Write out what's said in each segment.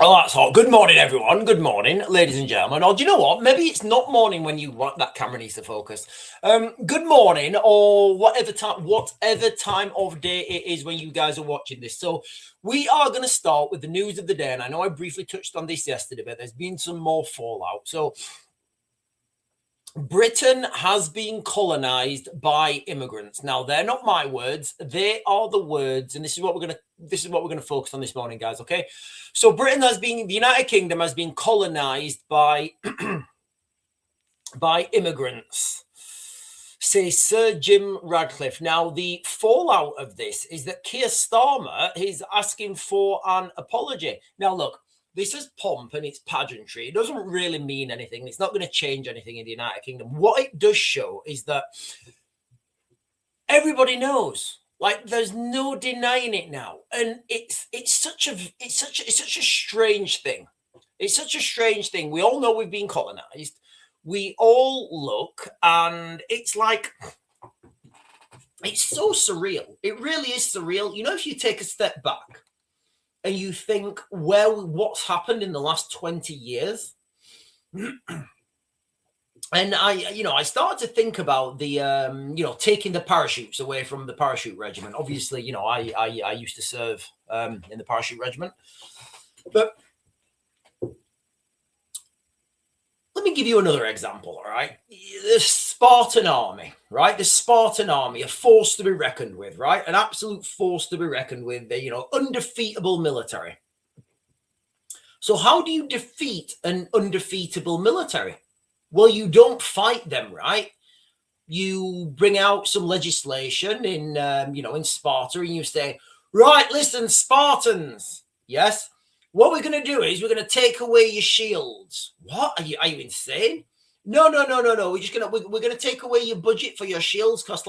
Oh, that's hot. Good morning, everyone. Good morning, ladies and gentlemen. Or do you know what? Maybe it's not morning when you want that camera needs to focus. Good morning, or whatever time of day it is when you guys are watching this. So we are going to start with the news of the day. And I know I briefly touched on this yesterday, but there's been some more fallout. So Britain has been colonized by immigrants. Now, they're not my words; they are the words, and this is what we're gonna focus on this morning, guys. Okay, so the United Kingdom has been colonized by by immigrants, say Sir Jim Radcliffe. Now, the fallout of this is that Keir Starmer is asking for an apology. Now, look. This is pomp and it's pageantry. It doesn't really mean anything. It's not going to change anything in the United Kingdom. What it does show is that everybody knows. Like, there's no denying it now, and it's such a strange thing. It's such a strange thing. We all know we've been colonized. We all look, and it's like it's so surreal. It really is surreal. You know, if you take a step back and you think, well, what's happened in the last 20 years? And I started to think about the, taking the parachutes away from the parachute regiment. Obviously, I used to serve in the parachute regiment. But let me give you another example, all right? The Spartan army, right? The Spartan army, a force to be reckoned with, right? An absolute force to be reckoned with. They're, undefeatable military. So how do you defeat an undefeatable military? Well, you don't fight them, right? You bring out some legislation in Sparta, and you say, right, listen, Spartans, yes? What we're going to do is we're going to take away your shields. What? Are you insane? No. We're going to take away your budget for your shields because,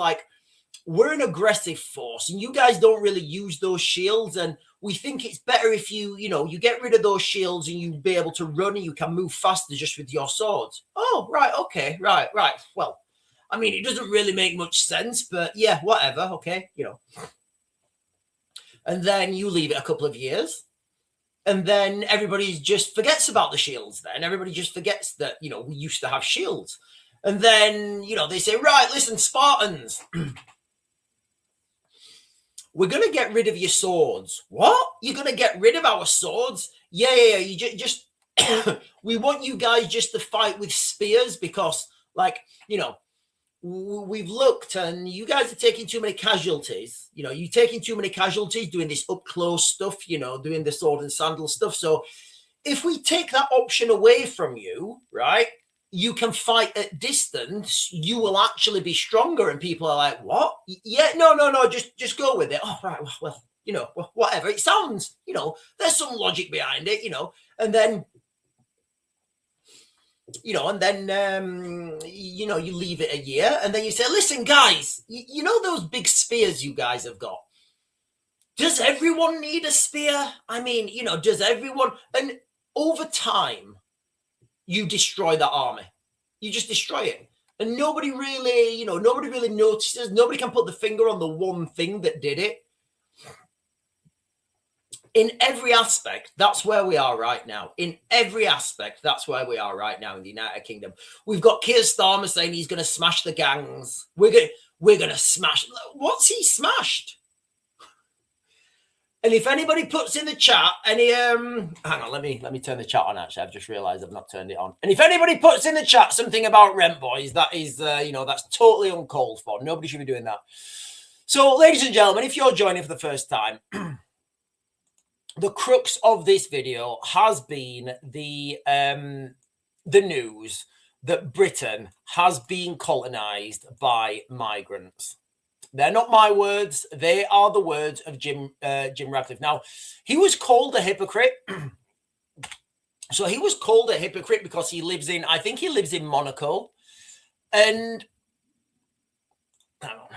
we're an aggressive force and you guys don't really use those shields. And we think it's better if you get rid of those shields and you be able to run and you can move faster just with your swords. Oh, right. Okay. Right. Well, I mean, it doesn't really make much sense, but yeah, whatever. Okay. And then you leave it a couple of years. And then everybody just forgets about the shields then. Everybody just forgets that, we used to have shields. And then, they say, right, listen, Spartans, we're going to get rid of your swords. What? You're going to get rid of our swords? Yeah. You just we want you guys just to fight with spears because, we've looked and you guys are taking too many casualties. You're taking too many casualties doing this up close stuff, doing the sword and sandal stuff. So if we take that option away from you, right, you can fight at distance, you will actually be stronger. And people are like, what? Yeah, no, just go with it. Oh, right, well, whatever. It sounds, there's some logic behind it, and then you leave it a year and then you say, listen, guys, those big spears you guys have got? Does everyone need a spear? I mean, does everyone? And over time, you destroy the army. You just destroy it. And nobody really notices. Nobody can put the finger on the one thing that did it. In every aspect, that's where we are right now. In every aspect, that's where we are right now in the United Kingdom. We've got Keir Starmer saying he's going to smash the gangs. We're going to smash. What's he smashed? And if anybody puts in the chat any hang on, let me turn the chat on. Actually, I've just realised I've not turned it on. And if anybody puts in the chat something about rent boys, that is that's totally uncalled for. Nobody should be doing that. So, ladies and gentlemen, if you're joining for the first time. The crux of this video has been the news that Britain has been colonized by migrants. They're not my words. They are the words of Jim Radcliffe. Now, he was called a hypocrite. So he was called a hypocrite because I think he lives in Monaco. And hang on.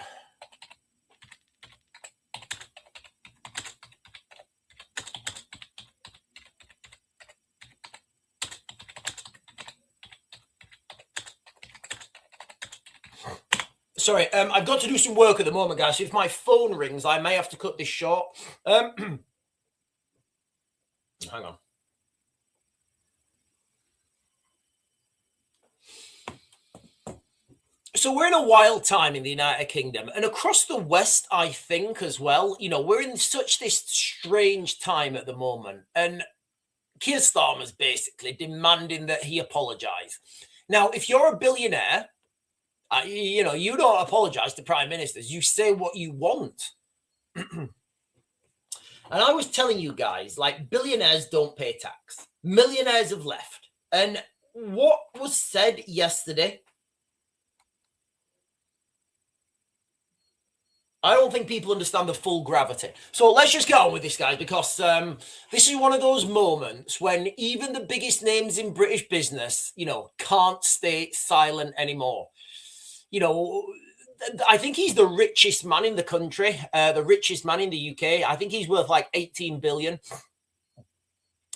Sorry, I've got to do some work at the moment, guys. So if my phone rings, I may have to cut this short. Hang on. So we're in a wild time in the United Kingdom and across the West, I think, as well. You know, we're in such this strange time at the moment. And Keir Starmer's basically demanding that he apologise. Now, if you're a billionaire, you know, you don't apologise to prime ministers. You say what you want. And I was telling you guys, like, billionaires don't pay tax. Millionaires have left. And what was said yesterday, I don't think people understand the full gravity. So let's just get on with this, guys, because this is one of those moments when even the biggest names in British business, you know, can't stay silent anymore. You know, I think he's the richest man in the country, the richest man in the UK. I think he's worth like 18 billion.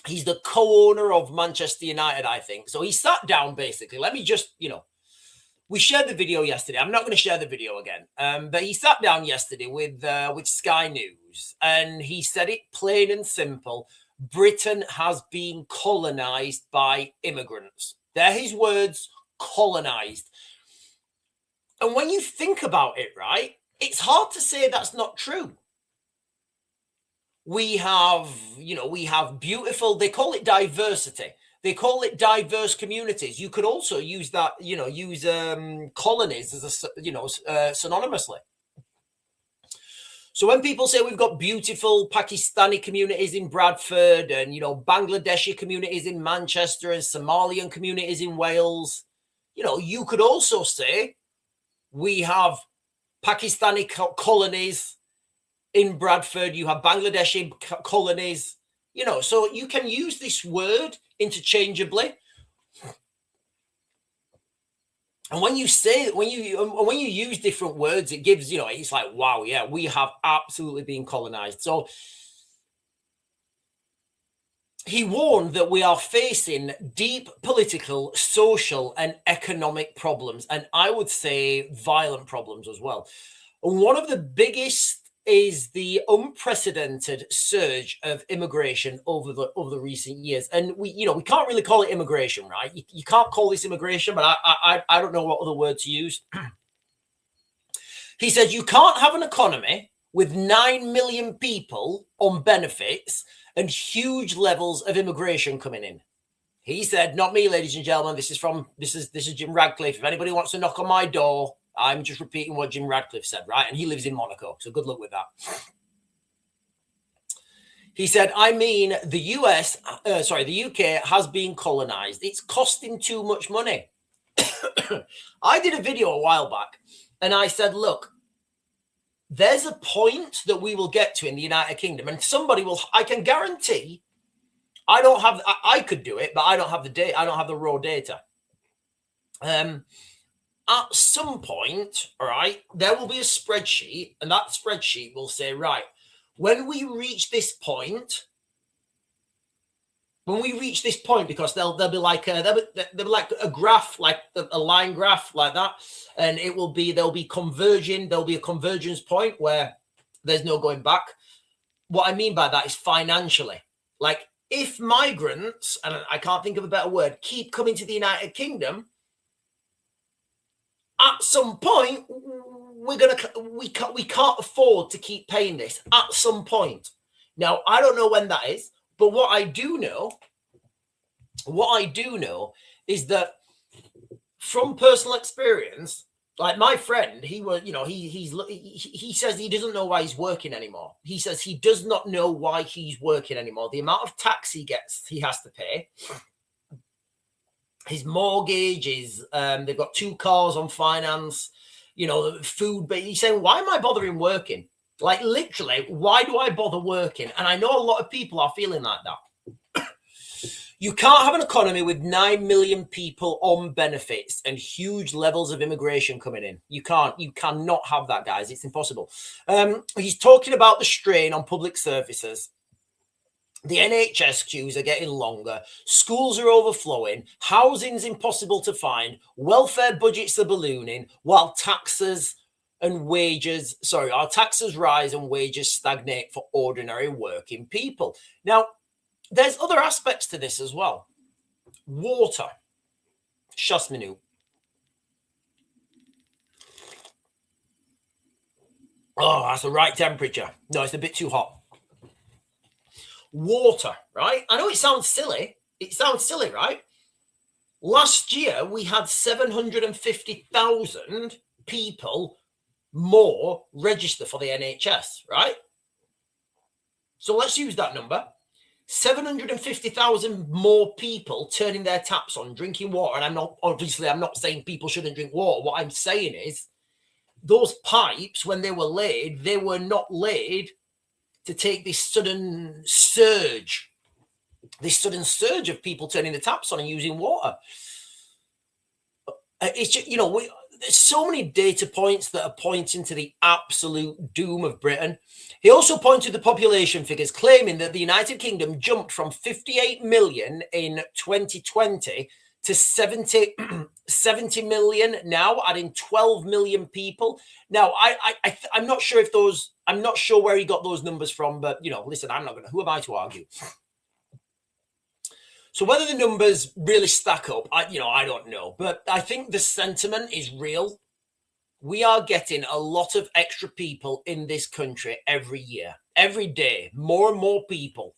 He's the co-owner of Manchester United, I think. So he sat down, basically. Let me just, you know, we shared the video yesterday. I'm not going to share the video again. But he sat down yesterday with Sky News, and he said it plain and simple. Britain has been colonized by immigrants. They're his words, colonized. And when you think about it, right, it's hard to say that's not true. We have, you know, we have beautiful, they call it diversity. They call it diverse communities. You could also use that, you know, use colonies as a, you know, synonymously. So when people say we've got beautiful Pakistani communities in Bradford and, you know, Bangladeshi communities in Manchester and Somalian communities in Wales, you know, you could also say we have Pakistani colonies in Bradford. You have Bangladeshi colonies. You know, so you can use this word interchangeably. And when you say, when you use different words, it gives, you know, it's like, wow, yeah, we have absolutely been colonized. So he warned that we are facing deep political, social, and economic problems. And I would say violent problems as well. And one of the biggest is the unprecedented surge of immigration over the recent years. And we can't really call it immigration, right? You can't call this immigration, but I don't know what other word to use. He said you can't have an economy with 9 million people on benefits and huge levels of immigration coming in. He said, not me, ladies and gentlemen. This is Jim Radcliffe. If anybody wants to knock on my door, I'm just repeating what Jim Radcliffe said, right? And he lives in Monaco, so good luck with that. He said, I mean, the UK has been colonized. It's costing too much money. I did a video a while back, and I said, look, there's a point that we will get to in the United Kingdom, and somebody will, I can guarantee, I could do it, but I don't have the data. I don't have the raw data. At some point, all right, there will be a spreadsheet, and that spreadsheet will say, right, when we reach this point, because there'll be like a graph, like a line graph like that, and there'll be a convergence point where there's no going back. What I mean by that is financially, like if migrants, and I can't think of a better word, keep coming to the United Kingdom, at some point, we can't afford to keep paying this at some point. Now, I don't know when that is, but what I do know is that from personal experience, like my friend, he says he doesn't know why he's working anymore. He says he does not know why he's working anymore. The amount of tax he has to pay. His mortgage is, they've got 2 cars on finance, you know, food. But he's saying, why am I bothering working? Like, literally, why do I bother working? And I know a lot of people are feeling like that. You can't have an economy with 9 million people on benefits and huge levels of immigration coming in. You cannot have that, guys. It's impossible. He's talking about the strain on public services. The NHS queues are getting longer. Schools are overflowing. Housing's impossible to find. Welfare budgets are ballooning while our taxes rise and wages stagnate for ordinary working people. Now, there's other aspects to this as well. Water. Just minute. Oh, that's the right temperature. No, it's a bit too hot. Water, right? I know it sounds silly. It sounds silly, right? Last year, we had 750,000 people more register for the NHS, right? So let's use that number. 750,000 more people turning their taps on, drinking water. And I'm not saying people shouldn't drink water. What I'm saying is those pipes, when they were not laid to take this sudden surge of people turning the taps on and using water. It's just, there's so many data points that are pointing to the absolute doom of Britain. He also pointed to the population figures, claiming that the United Kingdom jumped from 58 million in 2020 to 70 million now, adding 12 million people. Now, I'm not sure I'm not sure where he got those numbers from, but, listen, who am I to argue? So whether the numbers really stack up, I don't know. But I think the sentiment is real. We are getting a lot of extra people in this country every year, every day, more and more people.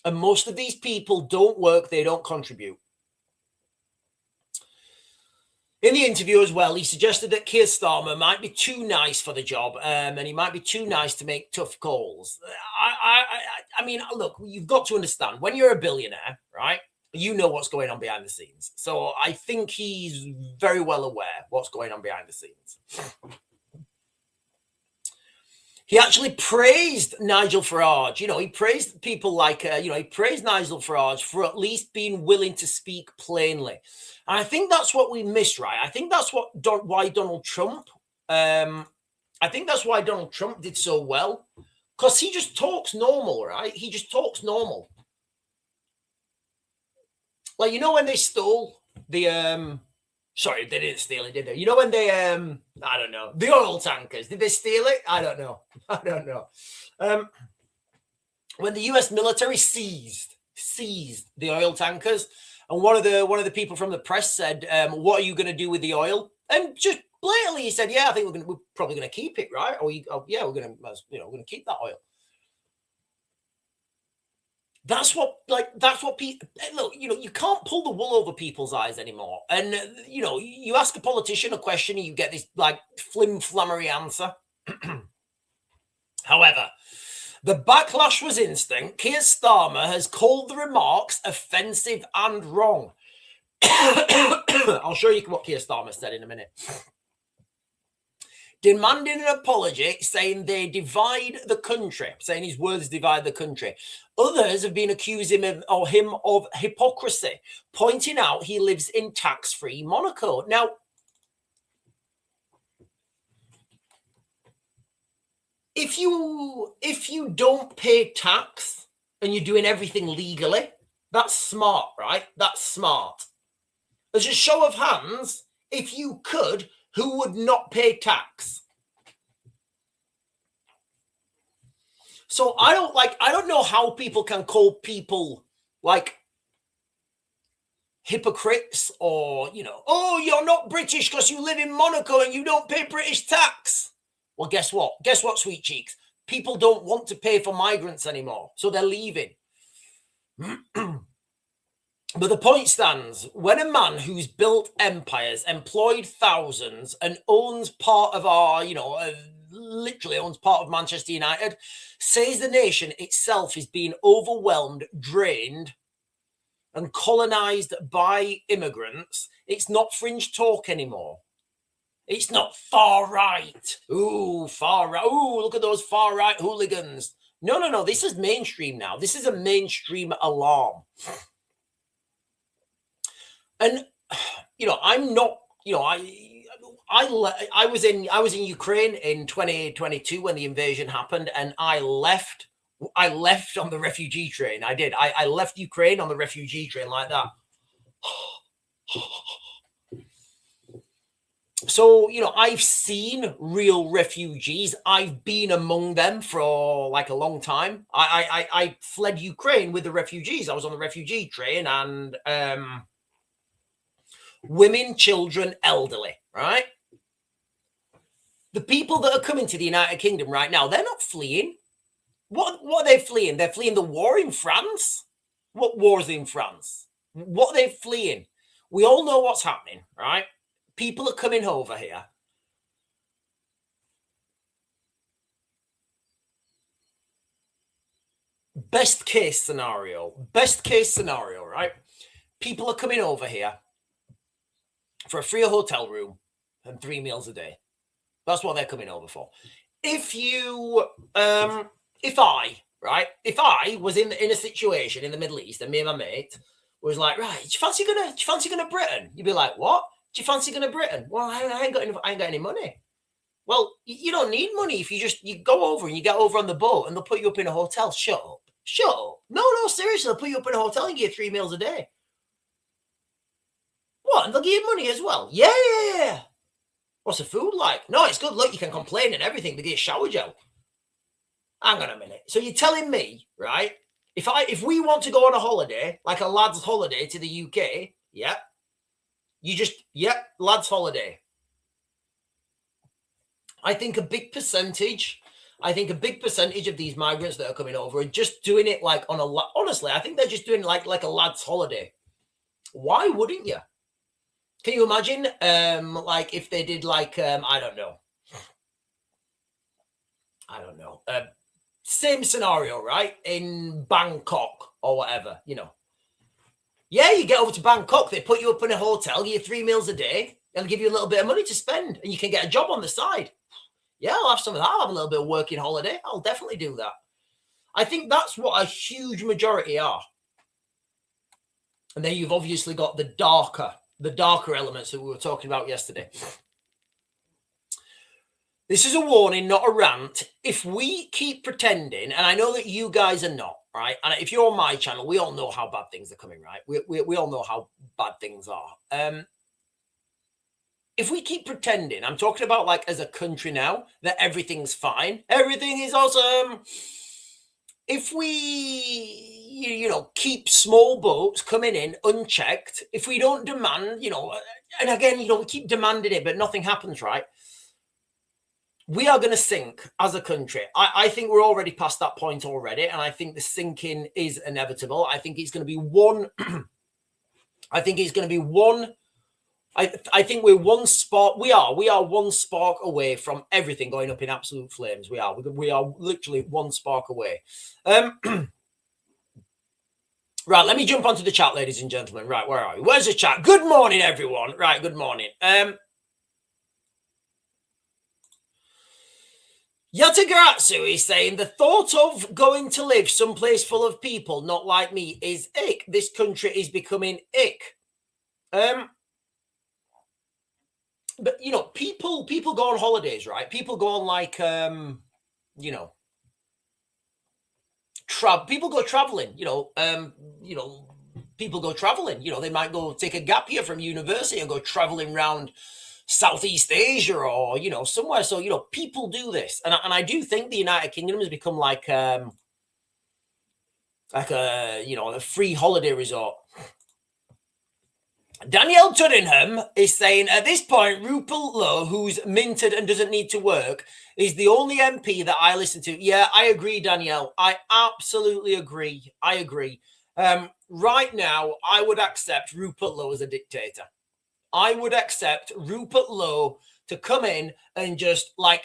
And most of these people don't work, they don't contribute. In the interview as well, he suggested that Keir Starmer might be too nice for the job, and he might be too nice to make tough calls. I mean, look, you've got to understand, when you're a billionaire, right, you know what's going on behind the scenes. So I think he's very well aware what's going on behind the scenes. He actually praised Nigel Farage. He praised people like, he praised Nigel Farage for at least being willing to speak plainly. And I think that's what we miss, right? I think that's why Donald Trump, did so well, because he just talks normal, right? He just talks normal. Like, when they stole the, sorry, they didn't steal it, did they? When they, I don't know, the oil tankers, did they steal it? I don't know. When the US military seized the oil tankers, and one of the people from the press said, what are you going to do with the oil? And just blatantly he said, yeah, I think we're probably going to keep it, right? We're going to keep that oil. That's what people look. You can't pull the wool over people's eyes anymore. And you ask a politician a question, and you get this flim-flammery answer. However, the backlash was instant. Keir Starmer has called the remarks offensive and wrong. I'll show you what Keir Starmer said in a minute. Demanding an apology, saying they divide the country, saying his words divide the country. Others have been accusing him of hypocrisy, pointing out he lives in tax-free Monaco. Now, if you don't pay tax and you're doing everything legally, that's smart, right? That's smart. As a show of hands, if you could, who would not pay tax? So I don't know how people can call people hypocrites, or you're not British because you live in Monaco and you don't pay British tax. Well, guess what, sweet cheeks? People don't want to pay for migrants anymore, so they're leaving. But the point stands. When a man who's built empires, employed thousands, and owns part of our, literally owns part of Manchester United, says the nation itself is being overwhelmed, drained, and colonized by immigrants, it's not fringe talk anymore. It's not far right. Ooh, far right. Ooh, look at those far right hooligans. No. This is mainstream now. This is a mainstream alarm. And I'm not. I was in Ukraine in 2022 when the invasion happened, and I left on the refugee train. I did. I left Ukraine on the refugee train like that. So, I've seen real refugees. I've been among them for a long time. I fled Ukraine with the refugees. I was on the refugee train, and women, children, elderly, right? The people that are coming to the United Kingdom right now, they're not fleeing. What are they fleeing? They're fleeing the war in France. What war's in France? What are they fleeing? We all know what's happening, right? People are coming over here. Best case scenario, right? People are coming over here for a free hotel room and 3 meals a day. That's what they're coming over for. If I was in a situation in the Middle East and me and my mate was like, right, do you fancy going to Britain? You'd be like, what? Do you fancy going to Britain? Well, I ain't got any money. Well, you don't need money if you go over and you get over on the boat and they'll put you up in a hotel. Shut up. No, seriously, they'll put you up in a hotel and give you 3 meals a day. What? And they'll give you money as well? Yeah. What's the food like? No, it's good. Look, you can complain and everything. They get a shower gel. Hang on a minute. So you're telling me, right? If we want to go on a holiday, like a lad's holiday to the UK, lad's holiday. I think a big percentage of these migrants that are coming over are just doing it like honestly, I think they're just doing like a lad's holiday. Why wouldn't you? Can you imagine like if they did like I don't know. Same scenario, right? In Bangkok or whatever, you know. Yeah, you get over to Bangkok, they put you up in a hotel, give you 3 meals a day, they'll give you a little bit of money to spend, and you can get a job on the side. Yeah, I'll have some of that. I'll have a little bit of working holiday. I'll definitely do that. I think that's what a huge majority are. And then you've obviously got the darker elements that we were talking about yesterday. This is a warning, not a rant. If we keep pretending, and I know that you guys are not, right? And if you're on my channel, we all know how bad things are coming, right? We all know how bad things are. If we keep pretending, I'm talking about like as a country now, that everything's fine, everything is awesome. If we, keep small boats coming in unchecked, if we don't demand, and again, we keep demanding it, but nothing happens, right? We are going to sink as a country. I think we're already past that point already, and I think the sinking is inevitable. I think it's going to be one. I think we're one spark. We are one spark away from everything going up in absolute flames. We are literally one spark away. Right, let me jump onto the chat, ladies and gentlemen. Right, where are we? Where's the chat? Good morning, everyone. Right, good morning. Yatagaratsu is saying the thought of going to live someplace full of people not like me is ick. This country is becoming ick. But people go on holidays, right? People go on like people go traveling, people go traveling, they might go take a gap year from university and go traveling around Southeast Asia or somewhere. So people do this, and I do think the United Kingdom has become like a free holiday resort. Danielle Tuddenham is saying at this point, Rupert Lowe, who's minted and doesn't need to work, is the only MP that I listen to. Yeah, I agree, Danielle. I absolutely agree. I agree. Right now, I would accept Rupert Lowe as a dictator. I would accept Rupert Lowe to come in and just like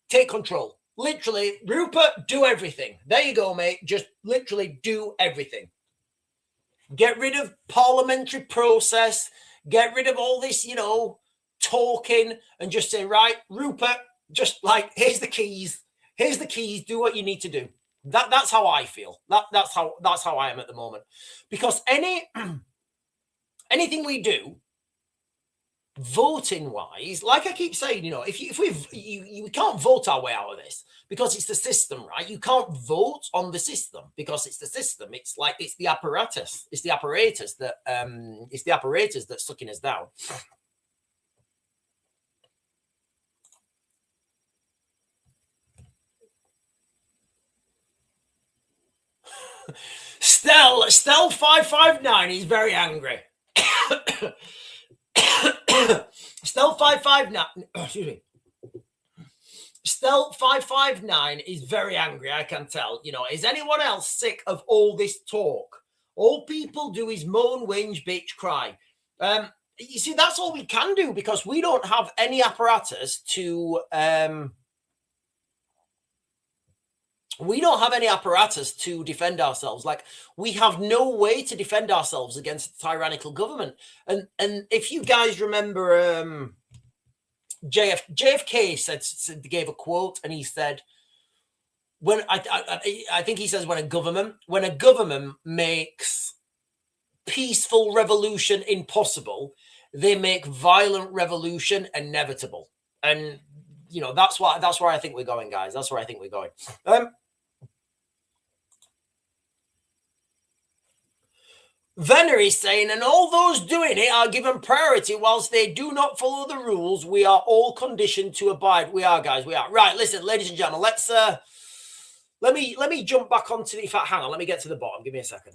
take control. Literally, Rupert, do everything. There you go, mate. Just literally do everything. Get rid of parliamentary process. Get rid of all this, talking, and just say, right, Rupert, just like, here's the keys. Here's the keys. Do what you need to do. That's how I feel. That's how I am at the moment. Because anything we do, voting wise, like I keep saying, we can't vote our way out of this because it's the system, right? You can't vote on the system because it's the system. It's like it's the apparatus that's sucking us down. Stel 559 is very angry. Stel 559, excuse me. Stealth 559 is very angry, I can tell. You know, is anyone else sick of all this talk? All people do is moan, whinge, bitch, cry. You see, that's all we can do because we don't have any apparatus to defend ourselves. Like, we have no way to defend ourselves against a tyrannical government. And if you guys remember, JFK gave a quote, and he said, "When I think he says when a government makes peaceful revolution impossible, they make violent revolution inevitable." And you know, that's where I think we're going, guys. That's where I think we're going. Venner is saying, and all those doing it are given priority whilst they do not follow the rules. We are all conditioned to abide. We are, guys. We are. Right. Listen, ladies and gentlemen, let's let me jump back onto the hang on, let me get to the bottom. Give me a second.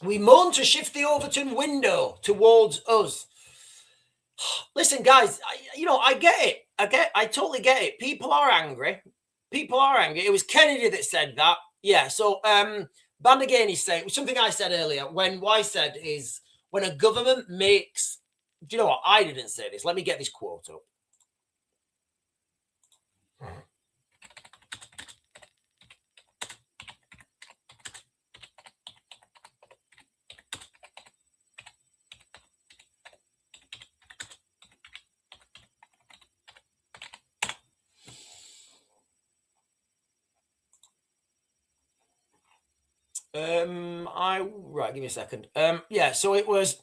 We moan to shift the Overton window towards us. Listen, guys, I get it. I totally get it. People are angry. It was Kennedy that said that. Yeah. So, Bandagain is saying something I said earlier. What I said is when a government makes. Do you know what? I didn't say this. Let me get this quote up. Right, give me a second. Yeah, so it was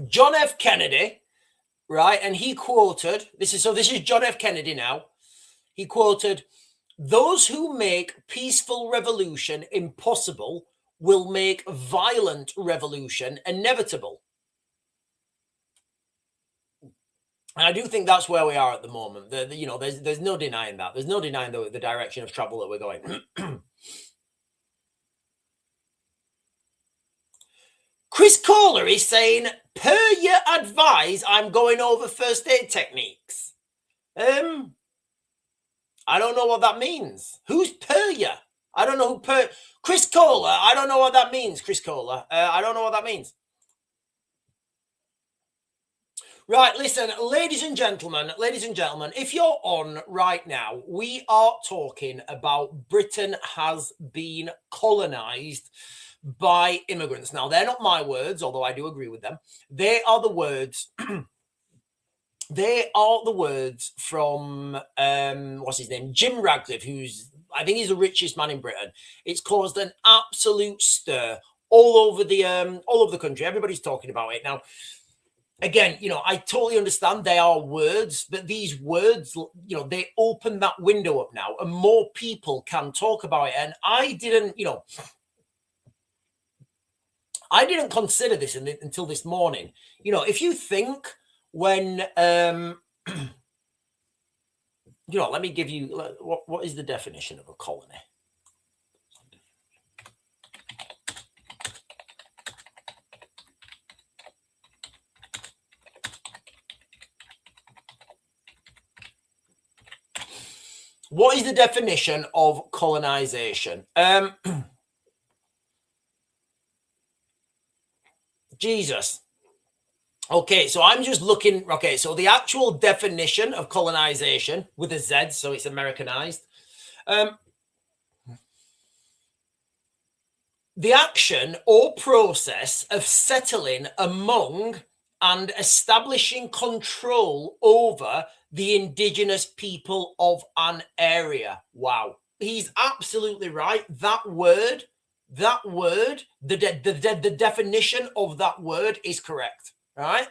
John F. Kennedy, right? And he quoted, this is John F. Kennedy now. He quoted, "Those who make peaceful revolution impossible will make violent revolution inevitable." And I do think that's where we are at the moment. There's no denying that. There's no denying the direction of travel that we're going. Chris Kohler is saying, per your advice, I'm going over first aid techniques. I don't know what that means. Who's per you? I don't know who per... Chris Kohler, I don't know what that means, Chris Kohler. I don't know what that means. Right, listen, ladies and gentlemen, if you're on right now, we are talking about Britain has been colonized by immigrants. Now, they're not my words, although I do agree with them. They are the words. They are the words from what's his name, Jim Radcliffe, I think he's the richest man in Britain. It's caused an absolute stir all over the country. Everybody's talking about it now. Again, I totally understand they are words, but these words, they open that window up now, and more people can talk about it. And I didn't consider this until this morning. If you think when, let me give you, what is the definition of a colony? What is the definition of colonization? Jesus. Okay, so I'm just looking. Okay, so the actual definition of colonization with a Z, so it's Americanized. The action or process of settling among and establishing control over the indigenous people of an area. Wow. He's absolutely right. That word, the definition of that word is correct. All right.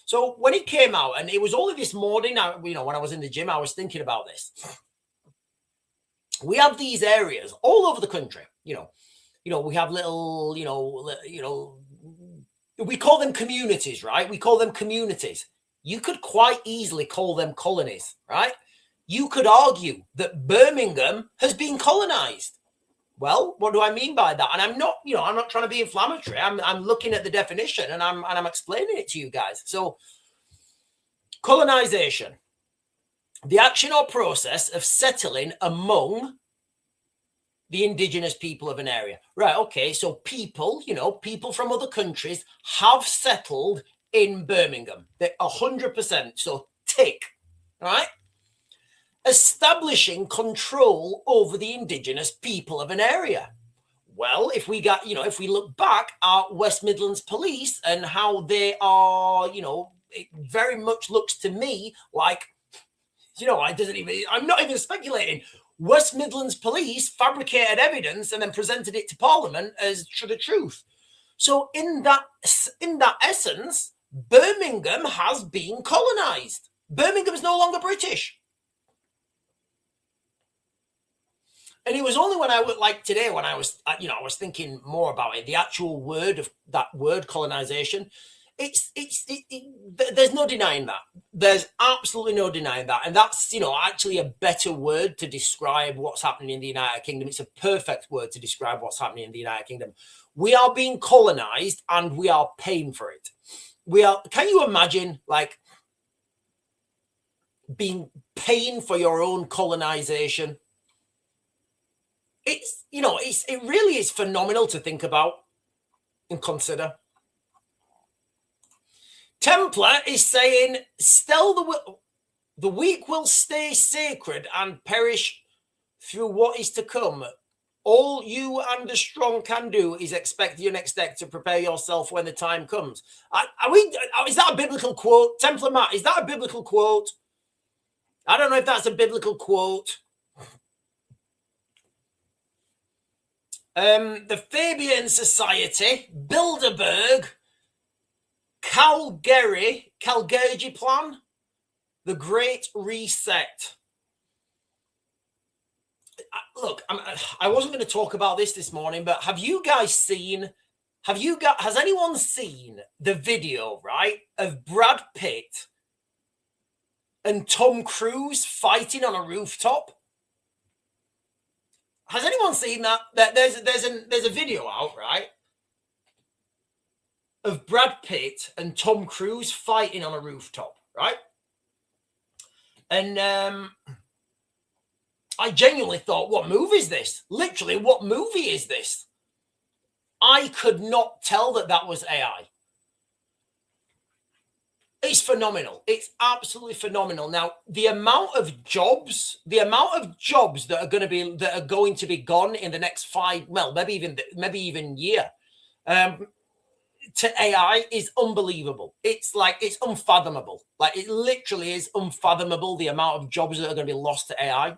So when it came out, and it was only this morning, when I was in the gym, I was thinking about this. We have these areas all over the country. We have little, we call them communities, right? We call them communities. You could quite easily call them colonies, right? You could argue that Birmingham has been colonized. Well, what do I mean by that? And I'm not, I'm not trying to be inflammatory. I'm looking at the definition and I'm explaining it to you guys. So, colonization, the action or process of settling among the indigenous people of an area. Right, okay, so people, people from other countries have settled in Birmingham. They're 100%, so tick, right? Establishing control over the indigenous people of an area. Well, if we look back at West Midlands Police and how they are, it very much looks to me like, I'm not even speculating. West Midlands Police fabricated evidence and then presented it to Parliament as the truth. So in that essence, Birmingham has been colonised. Birmingham is no longer British. And it was only when I today when I was thinking more about it, the actual word of that word colonisation. There's no denying that. There's absolutely no denying that. And that's, actually a better word to describe what's happening in the United Kingdom. It's a perfect word to describe what's happening in the United Kingdom. We are being colonized and we are paying for it. Can you imagine paying for your own colonization? It really is phenomenal to think about and consider. Templar is saying, still the weak will stay sacred and perish through what is to come. All you and the strong can do is expect your next deck to prepare yourself when the time comes. Is that a biblical quote? Templar Matt, is that a biblical quote? I don't know if that's a biblical quote. The Fabian Society, Bilderberg, Calgary Plan, the Great Reset. Look, I wasn't going to talk about this morning, but has anyone seen the video, right, of Brad Pitt and Tom Cruise fighting on a rooftop? Has anyone seen that? There's a video out, right, of Brad Pitt and Tom Cruise fighting on a rooftop, right? And I genuinely thought, what movie is this? Literally, what movie is this? I could not tell that was AI. It's phenomenal. It's absolutely phenomenal. Now, the amount of jobs that are going to be gone in the next maybe even year, to AI is unbelievable. It's unfathomable. It literally is unfathomable, the amount of jobs that are going to be lost to AI.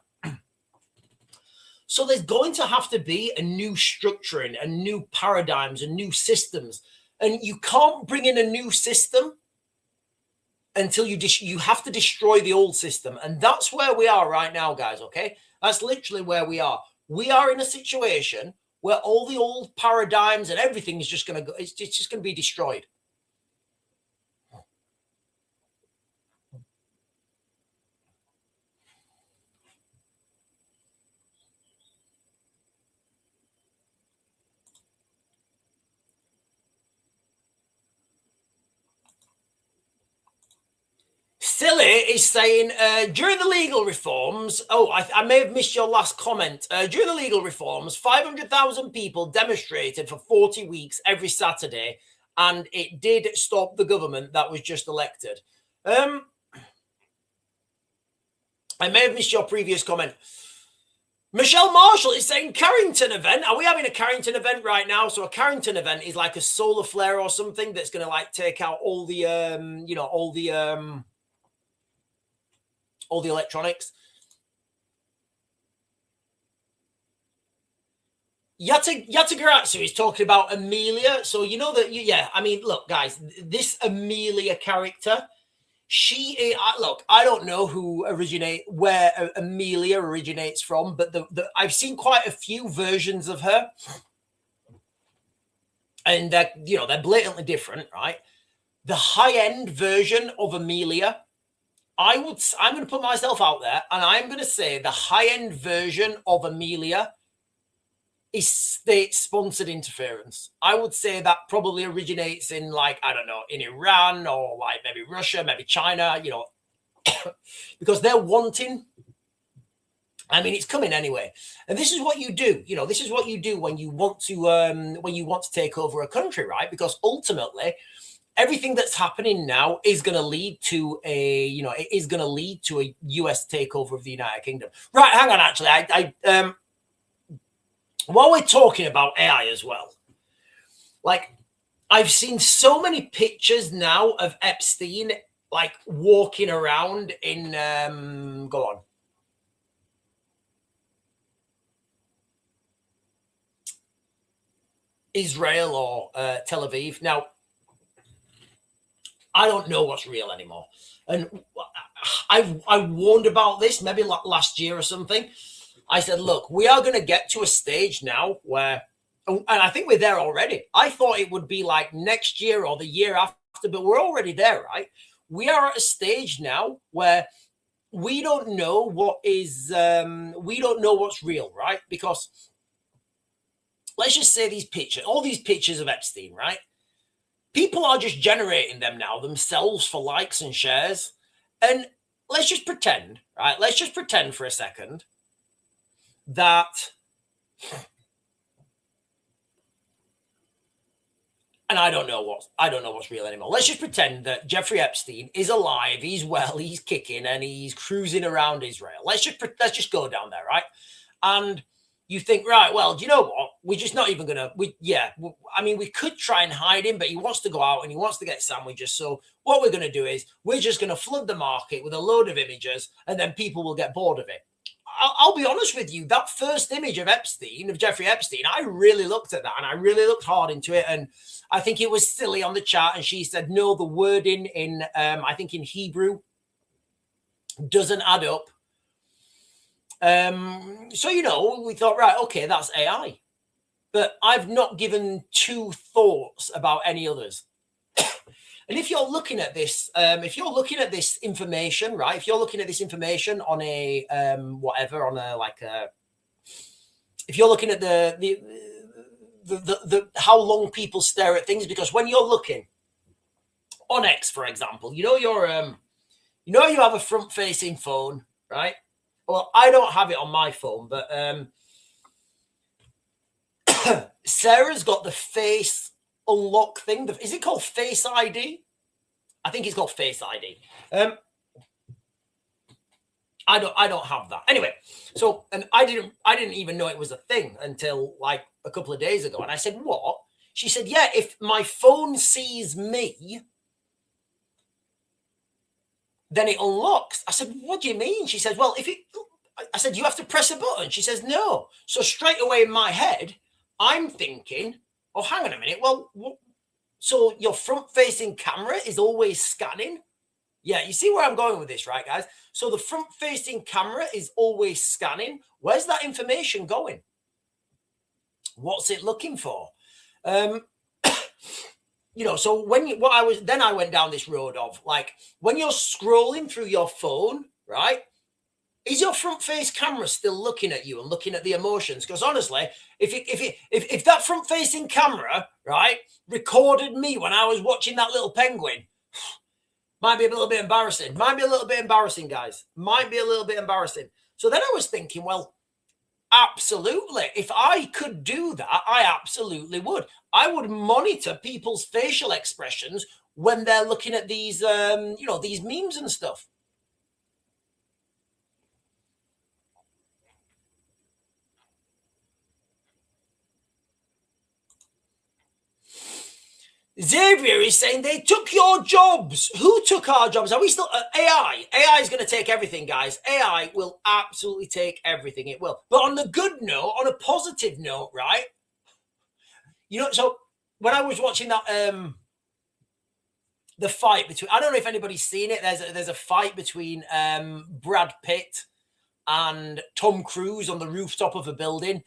So there's going to have to be a new structuring and new paradigms and new systems. And you can't bring in a new system until you have to destroy the old system. And that's where we are right now, guys, okay? That's literally where we are. We are in a situation where all the old paradigms and everything is just going to go, it's just going to be destroyed. Silly is saying, during the legal reforms, I may have missed your last comment. During the legal reforms, 500,000 people demonstrated for 40 weeks every Saturday, and it did stop the government that was just elected. I may have missed your previous comment. Michelle Marshall is saying Carrington event. Are we having a Carrington event right now? So a Carrington event is like a solar flare or something that's going to take out all the, all the electronics. Yatagaratsu is talking about Amelia. So look, guys, this Amelia character, I don't know where Amelia originates from, but I've seen quite a few versions of her, and they're blatantly different, right? The high-end version of Amelia, I'm going to put myself out there, and I'm going to say the high-end version of Amelia is state-sponsored interference. I would say that probably originates in, like, I don't know, in Iran or like maybe Russia, maybe China, you know, because they're wanting. I mean, it's coming anyway. And this is what you do. You know, this is what you do when you want to take over a country, right? Because ultimately, everything that's happening now is going to lead to a, you know, it is going to lead to a US takeover of the United Kingdom. Right, hang on, actually. While we're talking about AI as well, like, I've seen so many pictures now of Epstein, like, walking around in, go on. Israel or Tel Aviv. Now, I don't know what's real anymore. And I warned about this maybe last year or something. I said, look, we are going to get to a stage now where, and I think we're there already. I thought it would be like next year or the year after, but we're already there, right? We are at a stage now where we don't know what is, we don't know what's real, right? Because let's just say these pictures, all these pictures of Epstein, right? People are just generating them now themselves for likes and shares. And let's just pretend, right? Let's just pretend for a second that, and I don't know what's real anymore. Let's just pretend that Jeffrey Epstein is alive, he's well, he's kicking, and he's cruising around Israel. Let's just go down there, right? And you think, right, well, do you know what? We're just not even gonna. I mean, we could try and hide him, but he wants to go out and he wants to get sandwiches. So what we're gonna do is we're just gonna flood the market with a load of images, and then people will get bored of it. I'll be honest with you, that first image of Epstein, of Jeffrey Epstein, I really looked at that and I really looked hard into it. And I think it was silly on the chat. And she said, no, the wording in, I think in Hebrew doesn't add up. So, you know, we thought, right, okay, that's AI. But I've not given two thoughts about any others. And if you're looking at this, information, right? If you're looking at this information on a if you're looking at the how long people stare at things, because when you're looking on X, for example, you have a front-facing phone, right? Well, I don't have it on my phone, but Sarah's got the face unlock thing. Is it called Face ID? I think it's called Face ID. I don't have that. Anyway, so, and I didn't even know it was a thing until like a couple of days ago. And I said, what? She said, yeah, if my phone sees me, then it unlocks. I said, what do you mean? She said, well, I said, you have to press a button. She says, no. So straight away in my head, I'm thinking, oh, hang on a minute. Well, so your front-facing camera is always scanning? Yeah, you see where I'm going with this, right, guys? So the front-facing camera is always scanning. Where's that information going? What's it looking for? So I went down this road of, like, when you're scrolling through your phone, right? Is your front face camera still looking at you and looking at the emotions? Because honestly, if that front facing camera, right, recorded me when I was watching that little penguin, might be a little bit embarrassing. Might be a little bit embarrassing, guys. Might be a little bit embarrassing. So then I was thinking, well, absolutely. If I could do that, I absolutely would. I would monitor people's facial expressions when they're looking at these, these memes and stuff. Xavier is saying they took your jobs. Who took our jobs? Are we still AI? AI is going to take everything, guys. AI will absolutely take everything. It will. But on the good note, on a positive note, right? So when I was watching that, the fight between, I don't know if anybody's seen it. There's a fight between Brad Pitt and Tom Cruise on the rooftop of a building.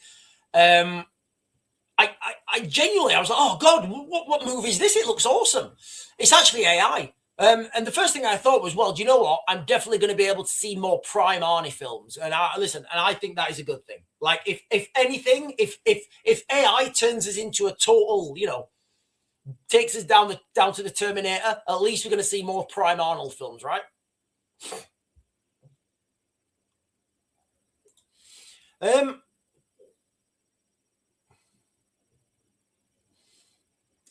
I genuinely, I was like, oh God, what movie is this? It looks awesome. It's actually AI. And the first thing I thought was, well, do you know what? I'm definitely going to be able to see more Prime Arnie films. And I think that is a good thing. Like if anything, if AI turns us into a total, you know, takes us down to the Terminator, at least we're going to see more Prime Arnold films, right?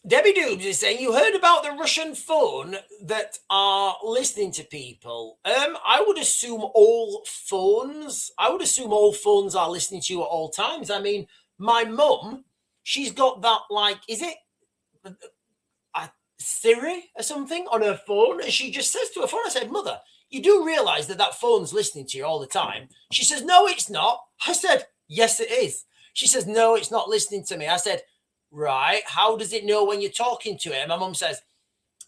Debbie Doobs is saying, you heard about the Russian phone that are listening to people. I would assume all phones are listening to you at all times. I mean, my mum, she's got that, like, is it a Siri or something on her phone? And she just says to her phone, I said, Mother, you do realize that phone's listening to you all the time? She says, no, it's not. I said, yes, it is. She says, no, it's not listening to me. I said, right, how does it know when you're talking to it? And my mum says,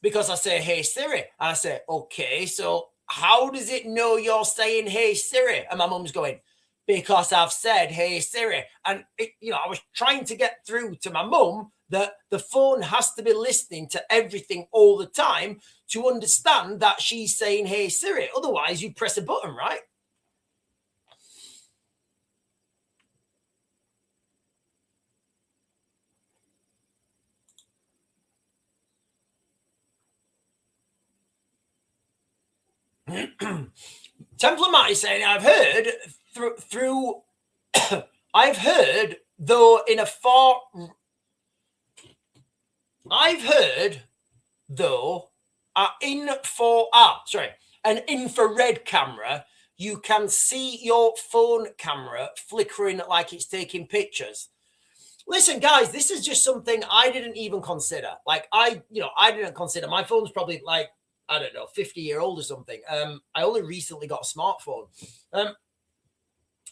because I say, hey, Siri. And I say, okay, so how does it know you're saying, hey, Siri? And my mum's going, because I've said, hey, Siri. And, I was trying to get through to my mum that the phone has to be listening to everything all the time to understand that she's saying, hey, Siri. Otherwise, you press a button, right? Templar Matt is saying, I've heard through I've heard though an infrared camera, you can see your phone camera flickering like it's taking pictures. Listen, guys, this is just something I didn't even consider. Like I didn't consider. My phone's probably like, I don't know, 50-year-old or something. I only recently got a smartphone.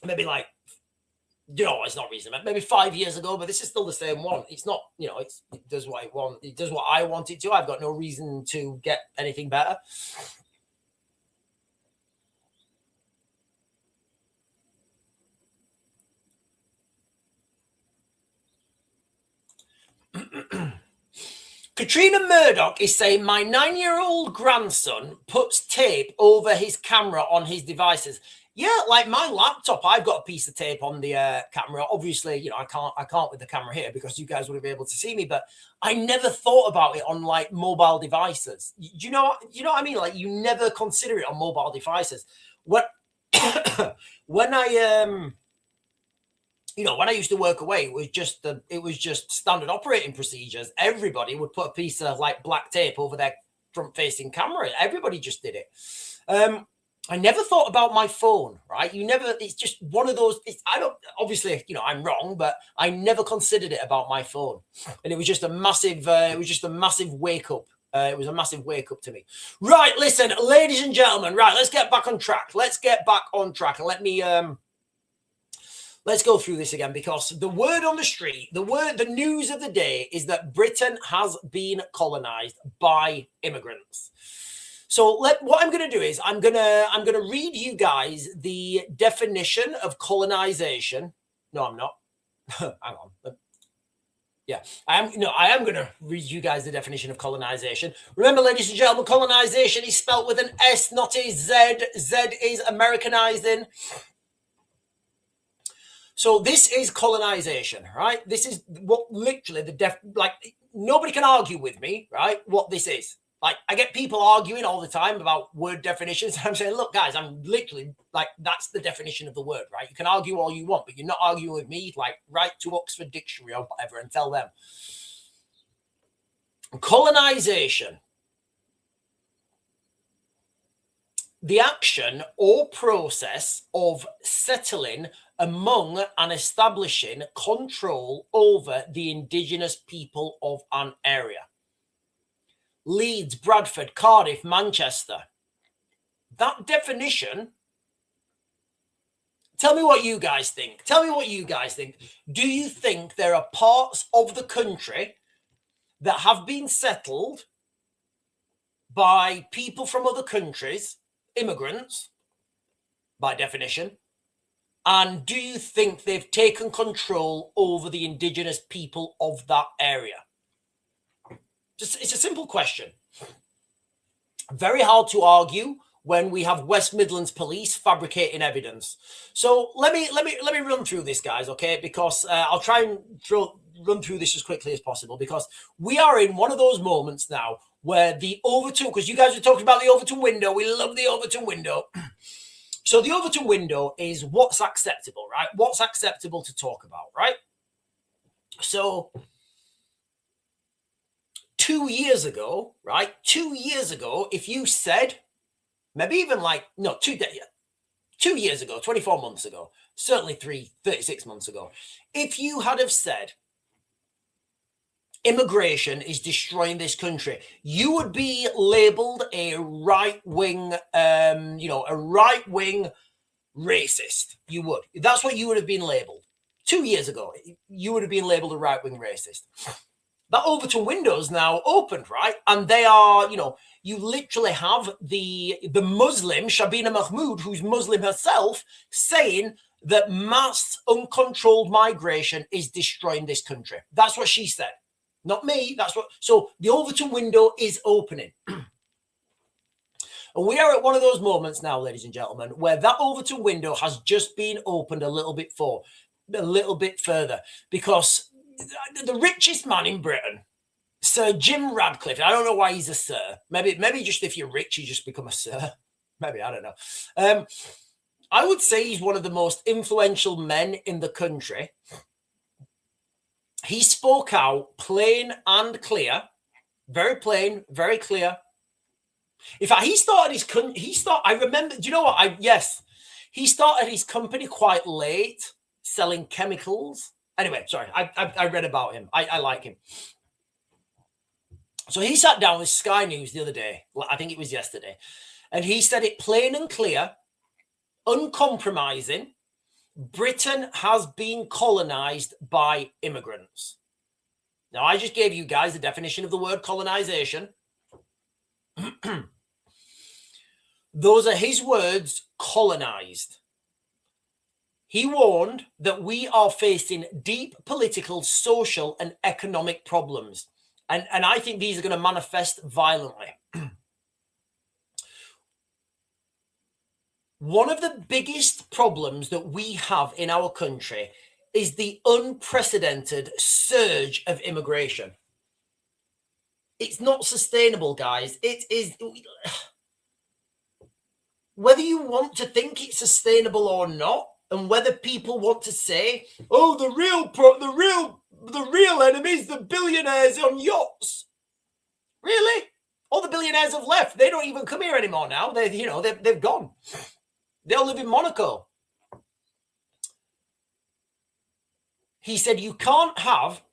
Maybe like, it's not recent. Maybe 5 years ago, but this is still the same one. It's not, it does what it wants. It does what I want it to. I've got no reason to get anything better. Katrina Murdoch is saying, my 9-year-old grandson puts tape over his camera on his devices. Yeah, like my laptop, I've got a piece of tape on the camera. Obviously, I can't with the camera here because you guys wouldn't be able to see me, but I never thought about it on like mobile devices. You know what I mean? Like you never consider it on mobile devices. When I used to work away, it was just standard operating procedures. Everybody would put a piece of like black tape over their front-facing camera. Everybody just did it. I never thought about my phone, right? It's just one of those, obviously, I'm wrong, but I never considered it about my phone. And it was just a massive wake up. It was a massive wake up to me. Right, listen, ladies and gentlemen, right, let's get back on track. And let me, let's go through this again, because the word on the street, the news of the day is that Britain has been colonized by immigrants. So what I'm going to do is I'm going to read you guys the definition of colonization. No, I'm not. Hang on. Yeah, I am going to read you guys the definition of colonization. Remember, ladies and gentlemen, colonization is spelt with an S, not a Z. Z is Americanizing. So this is colonization, right? This is what literally nobody can argue with me, right? What this is. Like, I get people arguing all the time about word definitions. I'm saying, look, guys, I'm literally like, that's the definition of the word, right? You can argue all you want, but you're not arguing with me. Like, write to Oxford Dictionary or whatever and tell them. Colonization. The action or process of settling among and establishing control over the indigenous people of an area. Leeds, Bradford, Cardiff, Manchester. That definition, tell me what you guys think. Do you think there are parts of the country that have been settled by people from other countries, immigrants, by definition? And do you think they've taken control over the indigenous people of that area? It's a simple question. Very hard to argue when we have West Midlands police fabricating evidence. So let me run through this, guys, okay? Because I'll try and run through this as quickly as possible, because we are in one of those moments now where the Overton, because you guys are talking about the Overton window, we love the Overton window. So the Overton window is what's acceptable, right? What's acceptable to talk about, right? So 2 years ago, right? 2 years ago, if you said, maybe even like, no, 2 years ago, 24 months ago, certainly 36 months ago, if you had have said, immigration is destroying this country, you would be labeled a right-wing, a right-wing racist. You would. That's what you would have been labeled. 2 years ago, you would have been labeled a right-wing racist. That Overton window is now opened, right? And they are, you literally have the Muslim, Shabina Mahmood, who's Muslim herself, saying that mass uncontrolled migration is destroying this country. That's what she said. Not me. So the Overton window is opening. And we are at one of those moments now, ladies and gentlemen, where that Overton window has just been opened a little bit further, because the richest man in Britain, Sir Jim Radcliffe, I don't know why he's a sir. Maybe just if you're rich, you just become a sir. Maybe, I don't know. I would say he's one of the most influential men in the country. He spoke out plain and clear, very plain, very clear. In fact, he started I remember, do you know what? He started his company quite late, selling chemicals. Anyway, sorry, I read about him. I like him. So he sat down with Sky News the other day, I think it was yesterday, and he said it plain and clear, uncompromising. Britain has been colonized by immigrants. Now, I just gave you guys the definition of the word colonization. Those are his words, colonized. He warned that we are facing deep political, social, and economic problems. And I think these are going to manifest violently. One of the biggest problems that we have in our country is the unprecedented surge of immigration. It's not sustainable, guys. It is. Whether you want to think it's sustainable or not, and whether people want to say, "Oh, the real enemies, the billionaires on yachts." Really? All the billionaires have left. They don't even come here anymore now. They've gone. They all live in Monaco. He said you can't have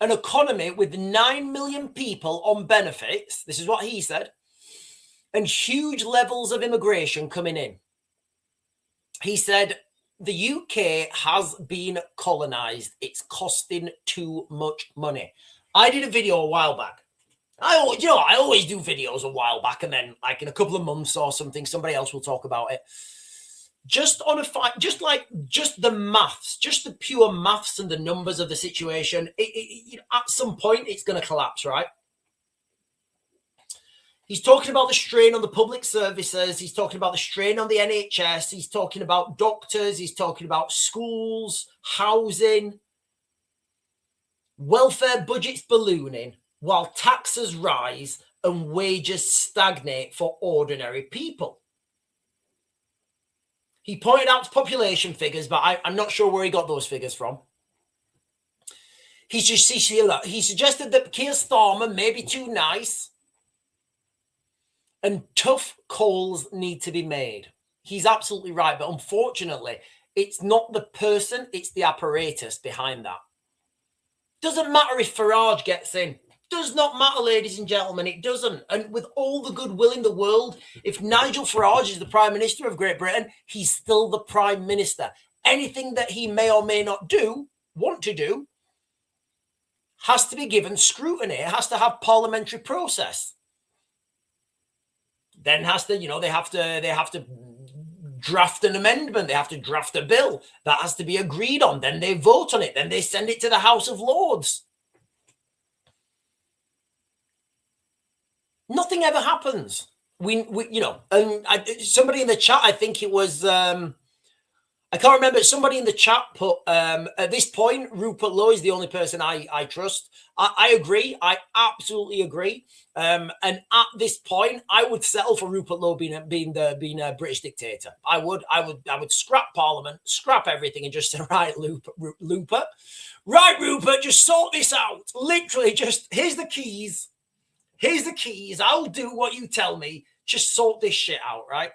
an economy with 9 million people on benefits. This is what he said. And huge levels of immigration coming in. He said the UK has been colonized. It's costing too much money. I did a video a while back. I always do videos a while back, and then like in a couple of months or something, somebody else will talk about it. Just the maths, just the pure maths and the numbers of the situation. At some point, it's going to collapse, right? He's talking about the strain on the public services. He's talking about the strain on the NHS. He's talking about doctors. He's talking about schools, housing, welfare budgets ballooning, while taxes rise and wages stagnate for ordinary people. He pointed out population figures, but I'm not sure where he got those figures from. He suggested that Keir Starmer may be too nice and tough calls need to be made. He's absolutely right, but unfortunately, it's not the person, it's the apparatus behind that. Doesn't matter if Farage gets in. Does not matter, ladies and gentlemen, it doesn't. And with all the goodwill in the world, if Nigel Farage is the Prime Minister of Great Britain, he's still the Prime Minister. Anything that he may or may not want to do, has to be given scrutiny. It has to have parliamentary process. Then they have to draft an amendment. They have to draft a bill that has to be agreed on. Then they vote on it. Then they send it to the House of Lords. Nothing ever happens. we you know, and somebody in the chat, I think it was I can't remember. Somebody in the chat put at this point, Rupert Lowe is the only person I trust. I agree. I absolutely agree. And at this point, I would settle for Rupert Lowe being a British dictator. I would scrap Parliament, scrap everything, and just say, right, Rupert, right, Rupert, just sort this out. Literally, just here's the keys. Here's the keys. I'll do what you tell me. Just sort this shit out, right?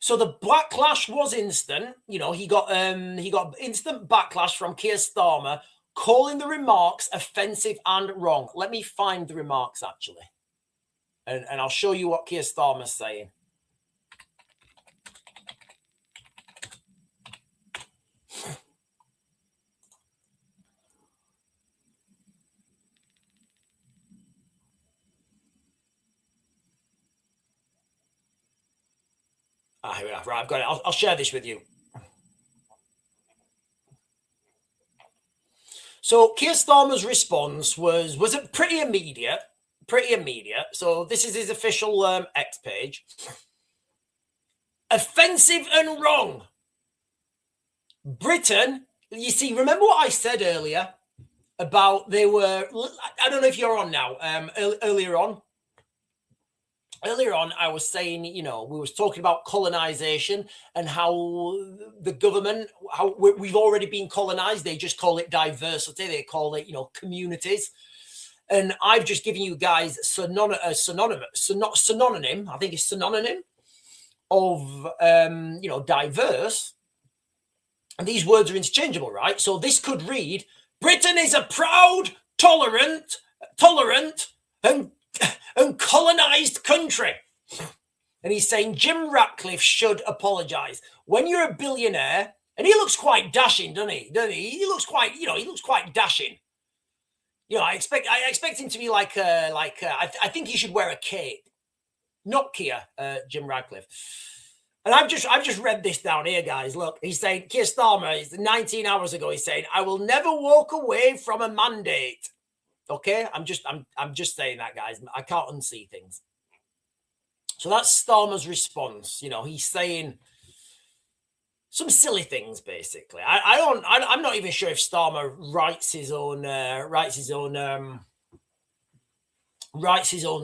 So the backlash was instant. You know, he got instant backlash from Keir Starmer, calling the remarks offensive and wrong. Let me find the remarks actually, and I'll show you what Keir Starmer's saying. Here we are. Right, I've got it. I'll share this with you. So Keir Starmer's response was pretty immediate. So this is his official X page. Offensive and wrong. Britain, you see, remember what I said earlier about they were, I don't know if you're on now, earlier on, I was saying, you know, we was talking about colonization and how the government, how we've already been colonized. They just call it diversity. They call it, you know, communities. And I've just given you guys synonym. I think it's synonym of, you know, diverse. And these words are interchangeable, right? So this could read, Britain is a proud, tolerant, and colonized country. And he's saying Jim Ratcliffe should apologize. When you're a billionaire, and he looks quite dashing, doesn't he? He looks quite, you know, he looks quite dashing. You know, I expect him to be like I think he should wear a cape. Not Keir, Jim Ratcliffe. And I've just read this down here, guys. Look, he's saying, Keir Starmer, 19 hours ago, he's saying, I will never walk away from a mandate. Okay, I'm just saying that, guys. I can't unsee things. So that's Starmer's response. You know, he's saying some silly things, basically. I'm not even sure if Starmer writes his own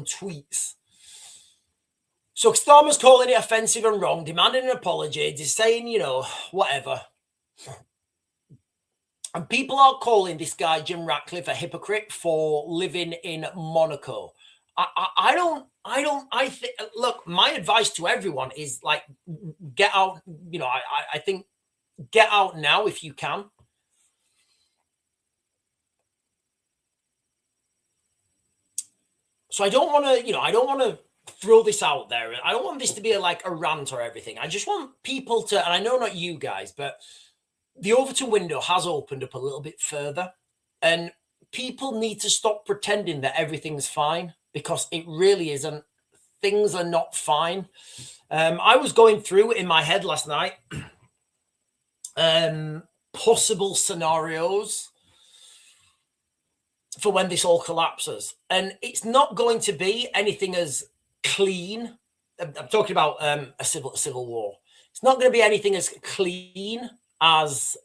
tweets. So Starmer's calling it offensive and wrong, demanding an apology. He's saying, you know, whatever. And people are calling this guy, Jim Ratcliffe, a hypocrite for living in Monaco. I think, look, my advice to everyone is like, get out, you know, I think get out now if you can. So I don't want to throw this out there. I don't want this to be like a rant or everything. I just want people to, and I know not you guys, but the Overton window has opened up a little bit further, and people need to stop pretending that everything's fine, because it really isn't. Things are not fine. I was going through in my head last night possible scenarios for when this all collapses, and it's not going to be anything as clean. I'm talking about a civil war. It's not going to be anything as clean as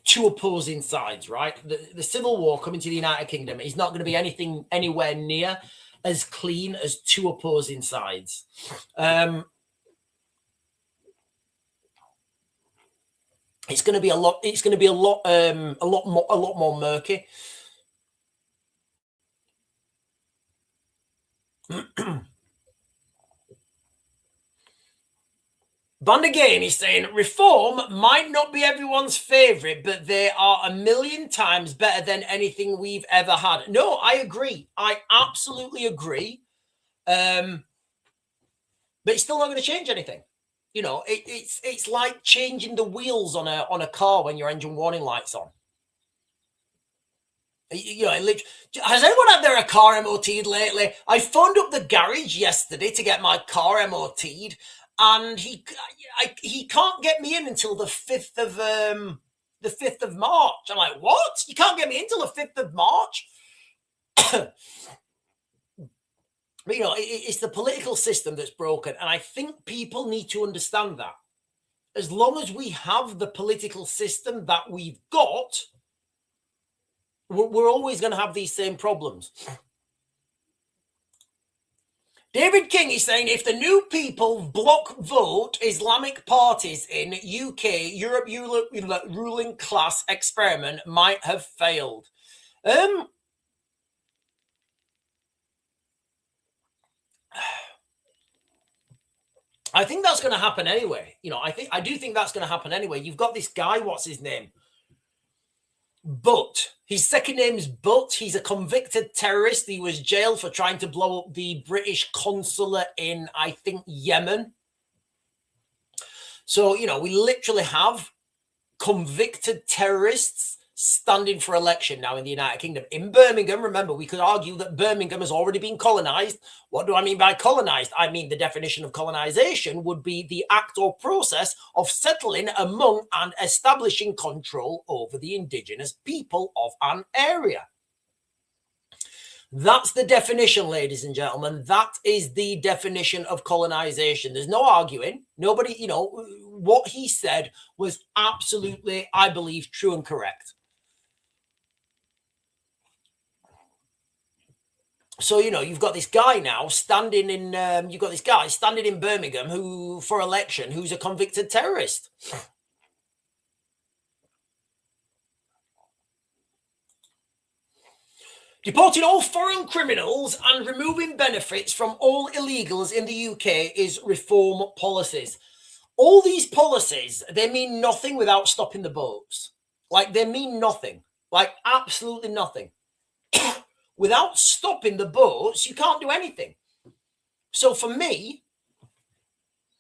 two opposing sides, right? The civil war coming to the United Kingdom is not going to be anything anywhere near as clean as two opposing sides. It's going to be a lot. It's going to be a lot more murky. Van der Gain is saying reform might not be everyone's favorite, but they are a million times better than anything we've ever had. No, I agree. I absolutely agree. But it's still not going to change anything. You know, it's like changing the wheels on a car when your engine warning light's on. You know, has anyone had their car MOT'd lately? I phoned up the garage yesterday to get my car MOT'd. And he can't get me in until the 5th of March. I'm like, what? You can't get me in until the 5th of March? But, it's the political system that's broken. And I think people need to understand that. As long as we have the political system that we've got, we're always going to have these same problems. David King is saying, if the new people block vote Islamic parties in UK, Europe ruling class experiment might have failed. I think that's going to happen anyway. I do think that's going to happen anyway. You've got this guy, what's his name? But his second name is But. He's a convicted terrorist. He was jailed for trying to blow up the British consulate in, I think, Yemen. So, we literally have convicted terrorists standing for election now in the United Kingdom. In Birmingham, remember, we could argue that Birmingham has already been colonized. What do I mean by colonized? I mean, the definition of colonization would be the act or process of settling among and establishing control over the indigenous people of an area. That's the definition, ladies and gentlemen. That is the definition of colonization. There's no arguing. Nobody, what he said was absolutely, I believe, true and correct. So, you've got this guy now standing in, Birmingham for election, who's a convicted terrorist. Deporting all foreign criminals and removing benefits from all illegals in the UK is reform policies. All these policies, they mean nothing without stopping the boats. They mean nothing. Absolutely nothing. Without stopping the boats, you can't do anything. So for me,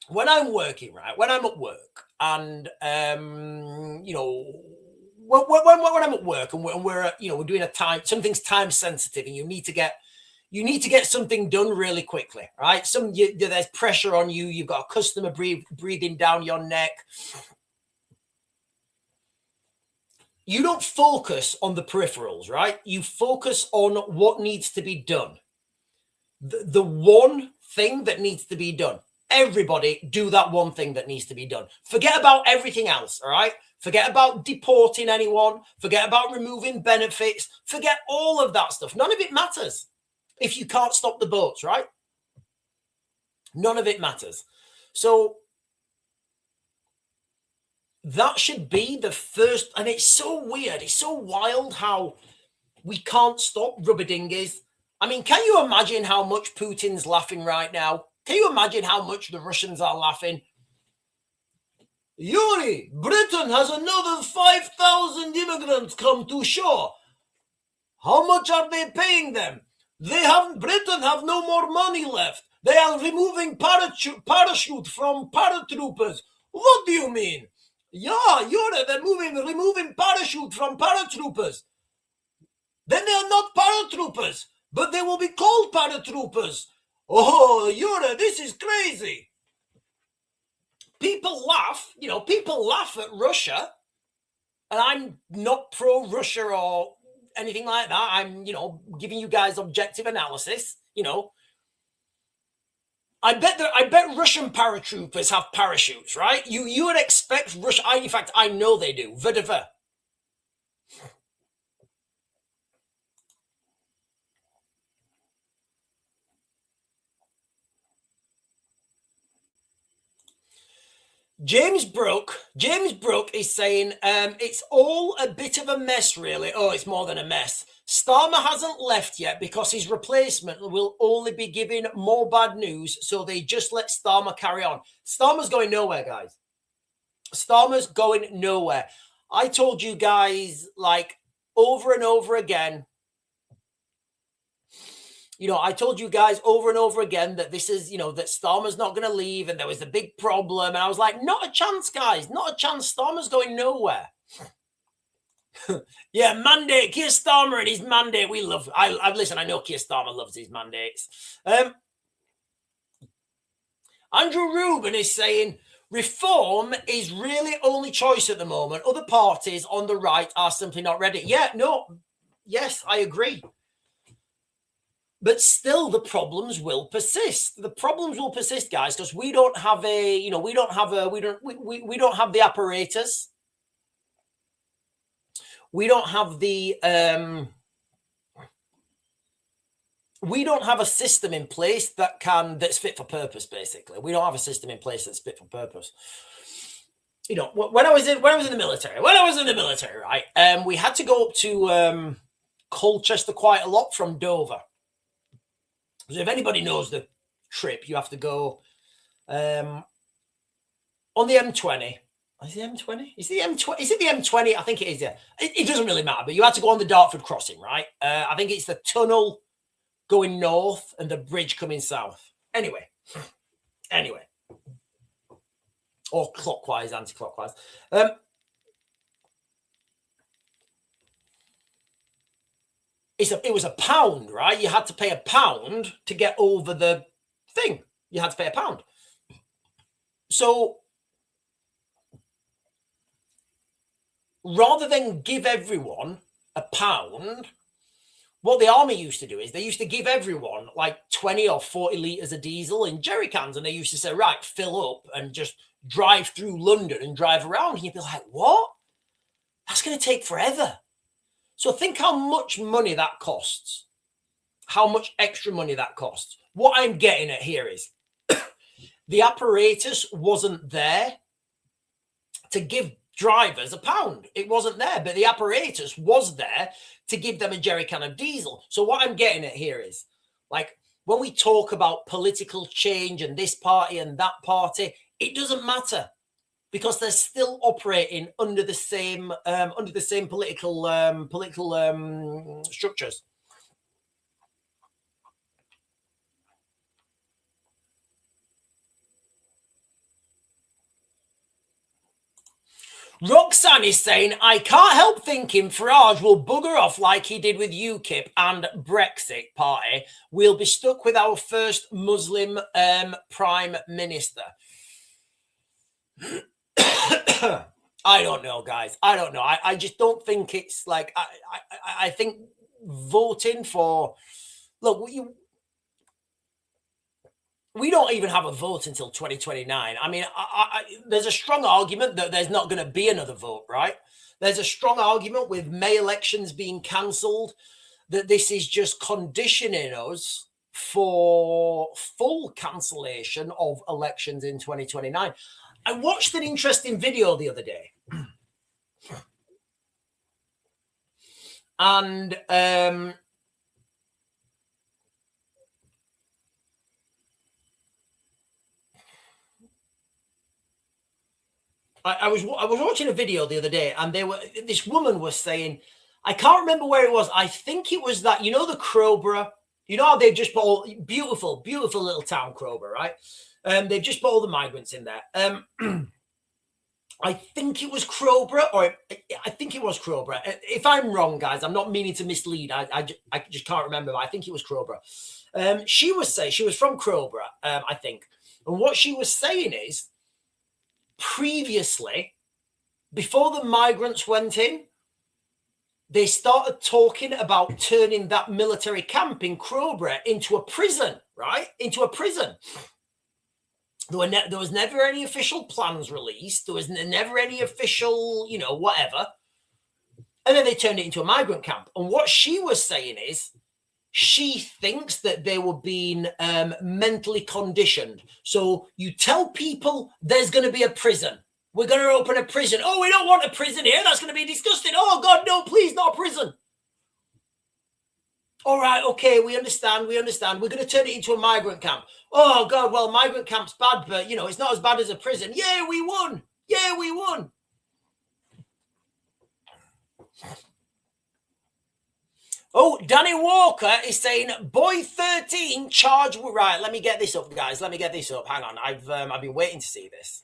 when I'm working, right, when I'm at work and, when I'm at work and we're doing something's time sensitive and you need to get something done really quickly, right? There's pressure on you. You've got a customer breathing down your neck. You don't focus on the peripherals, right? You focus on what needs to be done. The one thing that needs to be done. Everybody do that one thing that needs to be done. Forget about everything else, all right? Forget about deporting anyone. Forget about removing benefits. Forget all of that stuff. None of it matters if you can't stop the boats, right? None of it matters. So that should be the first, and it's so weird, it's so wild how we can't stop rubber dinghies. I mean, can you imagine how much Putin's laughing right now? Can you imagine how much the Russians are laughing? Yuri, Britain has another 5,000 immigrants come to shore. How much are they paying them? Britain have no more money left. They are removing parachute from paratroopers. What do you mean? Yeah, Yuri, they're removing parachute from paratroopers. Then they are not paratroopers, but they will be called paratroopers. Oh, Yuri, this is crazy. People laugh, people laugh at Russia, and I'm not pro-Russia or anything like that. I'm, giving you guys objective analysis, I bet Russian paratroopers have parachutes, right? You would expect Russia. In fact, I know they do. VDV. James Brooke is saying, it's all a bit of a mess, really. Oh, it's more than a mess. Starmer hasn't left yet because his replacement will only be giving more bad news, so they just let Starmer carry on. Starmer's going nowhere, guys. Starmer's going nowhere. I told you guys, over and over again, I told you guys over and over again that this is, that Starmer's not going to leave and there was a big problem. And I was like, not a chance, guys, not a chance. Starmer's going nowhere. Yeah, mandate, Keir Starmer and his mandate. We love, listen, I know Keir Starmer loves his mandates. Andrew Rubin is saying, reform is really only choice at the moment. Other parties on the right are simply not ready. Yeah, no, yes, I agree. But still, the problems will persist. The problems will persist, guys, because we don't have a, we don't have the apparatus. We don't have the, we don't have a system in place that's fit for purpose. Basically, we don't have a system in place that's fit for purpose. When I was in the military, right, we had to go up to Colchester quite a lot from Dover. So if anybody knows the trip, you have to go on the M20. Is it the M20? Is it the M20? I think it is, yeah. It doesn't really matter, but you had to go on the Dartford crossing, right? I think it's the tunnel going north and the bridge coming south. Anyway. Or clockwise, anti-clockwise. It was £1, right? You had to pay £1 to get over the thing. You had to pay £1. So rather than give everyone £1, what the army used to do is they used to give everyone like 20 or 40 litres of diesel in jerry cans. And they used to say, right, fill up and just drive through London and drive around. And you'd be like, what? That's going to take forever. So think how much money that costs. How much extra money that costs. What I'm getting at here is the apparatus wasn't there to give drivers £1. It wasn't there, but the apparatus was there to give them a jerry can of diesel. So what I'm getting at here is, like, when we talk about political change and this party and that party, it doesn't matter because they're still operating under the same political structures. Roxanne is saying, I can't help thinking Farage will bugger off like he did with UKIP and Brexit party. We'll be stuck with our first Muslim prime minister. I don't know, guys. I don't know. I just don't think it's like, I think voting for, look, we don't even have a vote until 2029. I mean, there's a strong argument that there's not going to be another vote, right? There's a strong argument with May elections being cancelled that this is just conditioning us for full cancellation of elections in 2029. I watched an interesting video the other day. And I was watching a video the other day, and this woman was saying, I can't remember where it was. I think it was that, the Crowborough, how they've just put all beautiful little town Crowborough, right? They've just put all the migrants in there. I think it was Crowborough, or I think it was Crowborough. If I'm wrong, guys, I'm not meaning to mislead. I just can't remember. But I think it was Crowborough. She was from Crowborough, I think. And what she was saying is, previously, before the migrants went in, they started talking about turning that military camp in Crowborough into a prison, right? Into a prison. There was never any official plans released. There was never any official, whatever. And then they turned it into a migrant camp. And what she was saying is, she thinks that they were being mentally conditioned. So you tell people there's going to be a prison. We're going to open a prison. Oh, we don't want a prison here. That's going to be disgusting. Oh, God, no, please, not a prison. All right, okay, we understand. We're going to turn it into a migrant camp. Oh, God, well, migrant camp's bad, but, it's not as bad as a prison. Yeah, we won. Yeah, we won. Oh, Danny Walker is saying, boy 13 charged. Right, let me get this up, guys. Let me get this up. Hang on. I've been waiting to see this.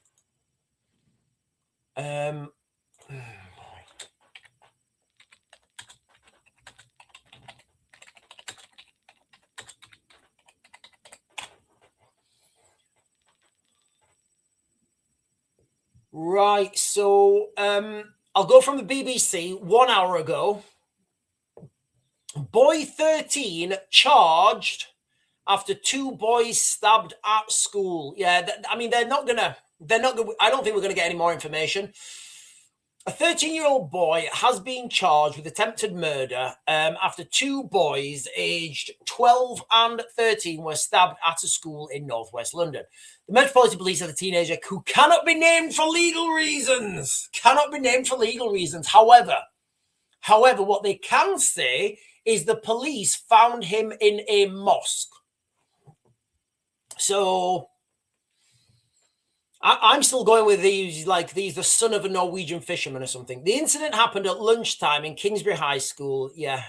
Right, so I'll go from the BBC 1 hour ago. Boy 13 charged after 2 boys stabbed at school. Yeah, I mean, I don't think we're gonna get any more information. A 13-year-old boy has been charged with attempted murder after 2 boys aged 12 and 13 were stabbed at a school in northwest London. The Metropolitan Police said the teenager, who cannot be named for legal reasons, However, what they can say is the police found him in a mosque. So I'm still going with these, like these, the son of a Norwegian fisherman or something. The incident happened at lunchtime in Kingsbury High School. Yeah.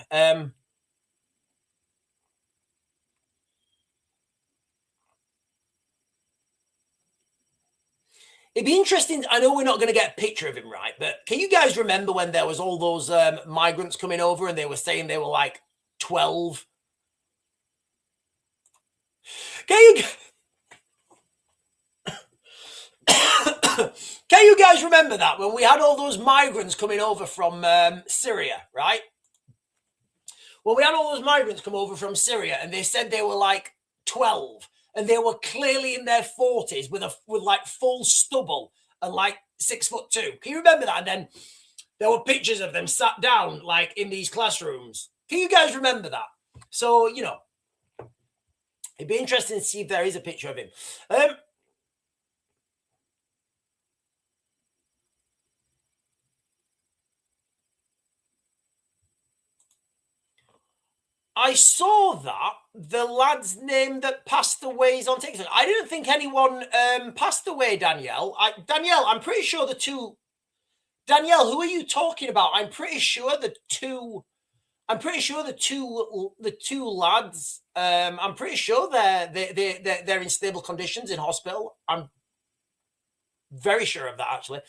It'd be interesting. I know we're not going to get a picture of him, right? But can you guys remember when there was all those migrants coming over and they were saying they were like 12? Can you guys remember that when we had all those migrants coming over from Syria, right? Well, we had all those migrants come over from Syria and they said they were like 12 and they were clearly in their 40s with like full stubble and like 6'2". Can you remember that? And then there were pictures of them sat down like in these classrooms. Can you guys remember that? So, you know, it'd be interesting to see if there is a picture of him. I saw that the lad's name that passed away is on TikTok. I didn't think anyone passed away, Danielle. Danielle, I'm pretty sure the two. Danielle, who are you talking about? I'm pretty sure the two lads. I'm pretty sure they're in stable conditions in hospital. I'm very sure of that, actually.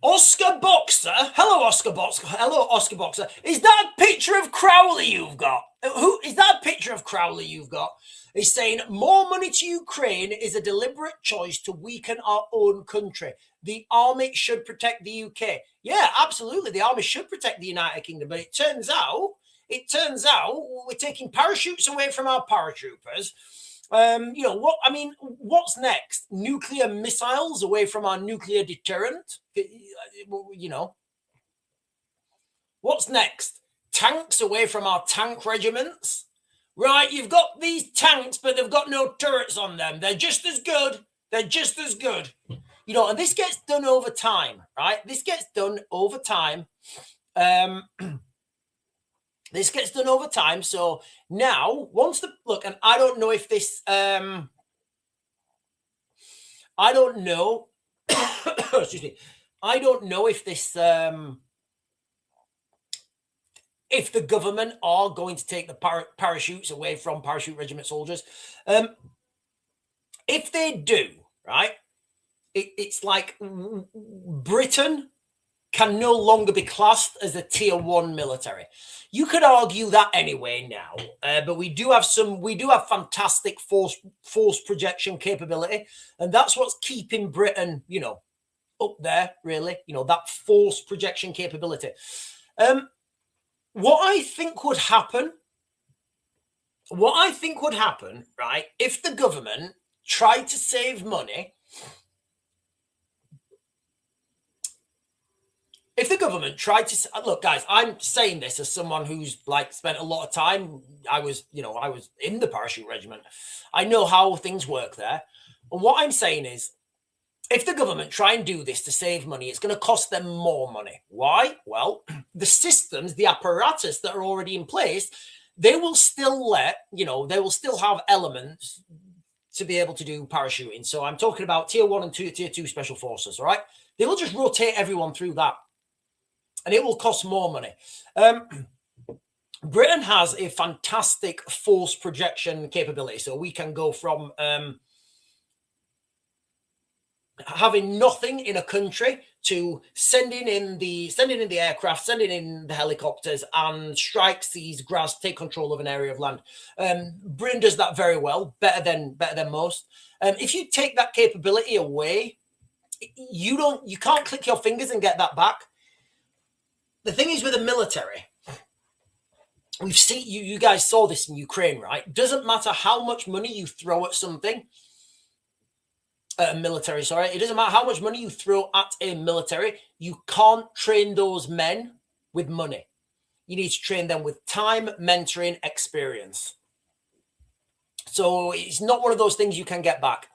Oscar Boxer. Hello, Oscar Boxer. Hello, Oscar Boxer. Is that a picture of Crowley you've got? Who is that a picture of Crowley you've got? He's saying more money to Ukraine is a deliberate choice to weaken our own country. The army should protect the UK. Yeah, absolutely. The army should protect the United Kingdom. But it turns out we're taking parachutes away from our paratroopers. You know what? I mean, what's next? Nuclear missiles away from our nuclear deterrent? You know, what's next? Tanks away from our tank regiments? Right, you've got these tanks, but they've got no turrets on them. They're just as good. You know, and this gets done over time, right? This gets done over time. This gets done over time. So now, once the look, and I don't know if this, I don't know. Excuse me. I don't know if this, if the government are going to take the parachutes away from parachute regiment soldiers. If they do, right, it's like Britain can no longer be classed as a tier 1 military. You could argue that anyway now, but we do have fantastic force projection capability, and that's what's keeping Britain, you know, up there, really. You know, that force projection capability. What I think would happen, right, if the government tried to save money, look, guys, I'm saying this as someone who's like spent a lot of time. I was in the parachute regiment. I know how things work there. And what I'm saying is, if the government try and do this to save money, it's going to cost them more money. Why? Well, the systems, the apparatus that are already in place, they will still have elements to be able to do parachuting. So I'm talking about tier 1 and tier 2 special forces, all right? They will just rotate everyone through that. And it will cost more money. Britain has a fantastic force projection capability. So we can go from having nothing in a country to sending in the aircraft, sending in the helicopters, and strike, seize, grasp, take control of an area of land. Britain does that very well, better than most. If you take that capability away, you can't click your fingers and get that back. The thing is with the military, we've seen, you guys saw this in Ukraine, right? Doesn't matter how much money you throw at something, military, sorry. It doesn't matter how much money you throw at a military. You can't train those men with money. You need to train them with time, mentoring, experience. So it's not one of those things you can get back.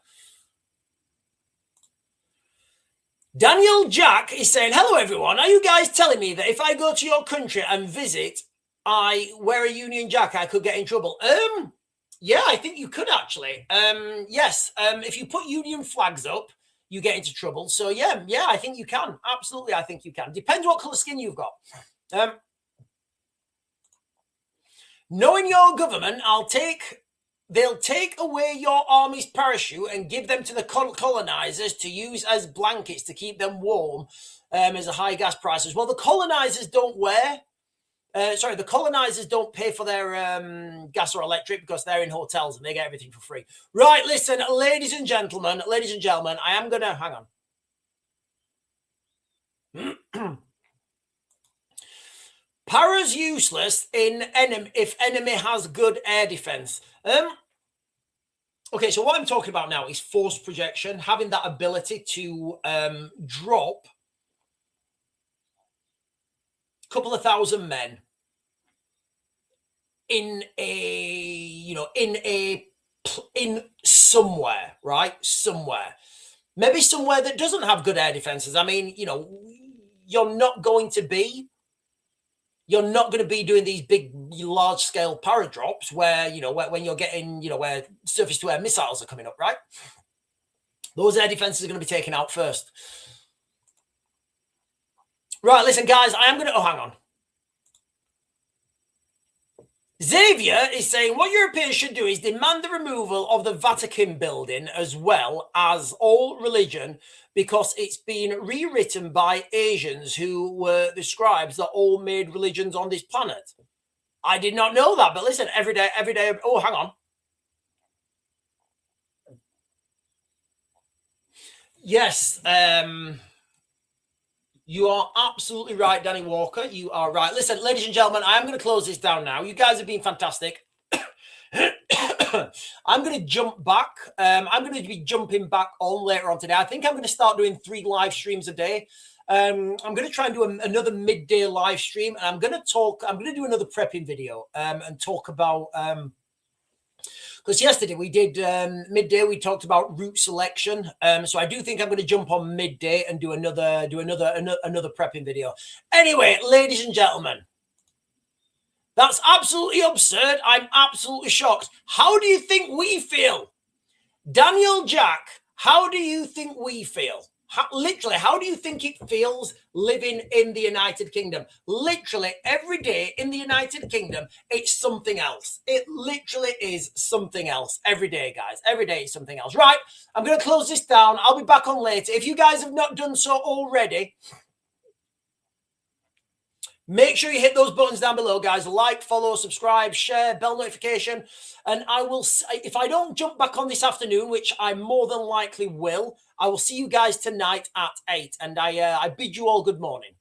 Daniel Jack is saying, hello, everyone. Are you guys telling me that if I go to your country and visit, I wear a Union Jack, I could get in trouble? Yeah, I think you could actually. Yes, if you put Union flags up, you get into trouble. So yeah, I think you can. Absolutely, I think you can. Depends what color skin you've got. Knowing your government, they'll take away your army's parachute and give them to the colonizers to use as blankets to keep them warm as a high gas prices. Well, the colonizers don't the colonizers don't pay for their gas or electric because they're in hotels and they get everything for free. Right, listen, ladies and gentlemen, I am going to, hang on. Para's useless if enemy has good air defense. Okay, so what I'm talking about now is force projection, having that ability to drop a couple of thousand men in somewhere, right? Somewhere. Maybe somewhere that doesn't have good air defenses. I mean, you're not going to be doing these big, large scale para drops where, when you're getting, where surface to air missiles are coming up, right? Those air defenses are going to be taken out first. Right, listen, guys, I am going to, hang on. Xavier is saying what Europeans should do is demand the removal of the Vatican building as well as all religion because it's been rewritten by Asians who were the scribes that all made religions on this planet. I did not know that, but listen, every day. Oh, hang on. Yes, you are absolutely right, Danny Walker. You are right. Listen, ladies and gentlemen, I am going to close this down now. You guys have been fantastic. I'm going to jump back. I'm going to be jumping back on later on today. I think I'm going to start doing 3 live streams a day. I'm going to try and do another midday live stream. And I'm going to do another prepping video and talk about... because yesterday we did midday, we talked about route selection. So I do think I'm going to jump on midday and do another prepping video. Anyway, ladies and gentlemen, that's absolutely absurd. I'm absolutely shocked. How do you think we feel? Daniel Jack, how do you think we feel? Literally, how do you think it feels living in the United Kingdom? Literally, every day in the United Kingdom, it's something else. It literally is something else. Every day, guys. Every day is something else. Right, I'm going to close this down. I'll be back on later. If you guys have not done so already, make sure you hit those buttons down below, guys. Like, follow, subscribe, share, bell notification. And I will, if I don't jump back on this afternoon, which I more than likely will, I will see you guys tonight at 8. And I bid you all good morning.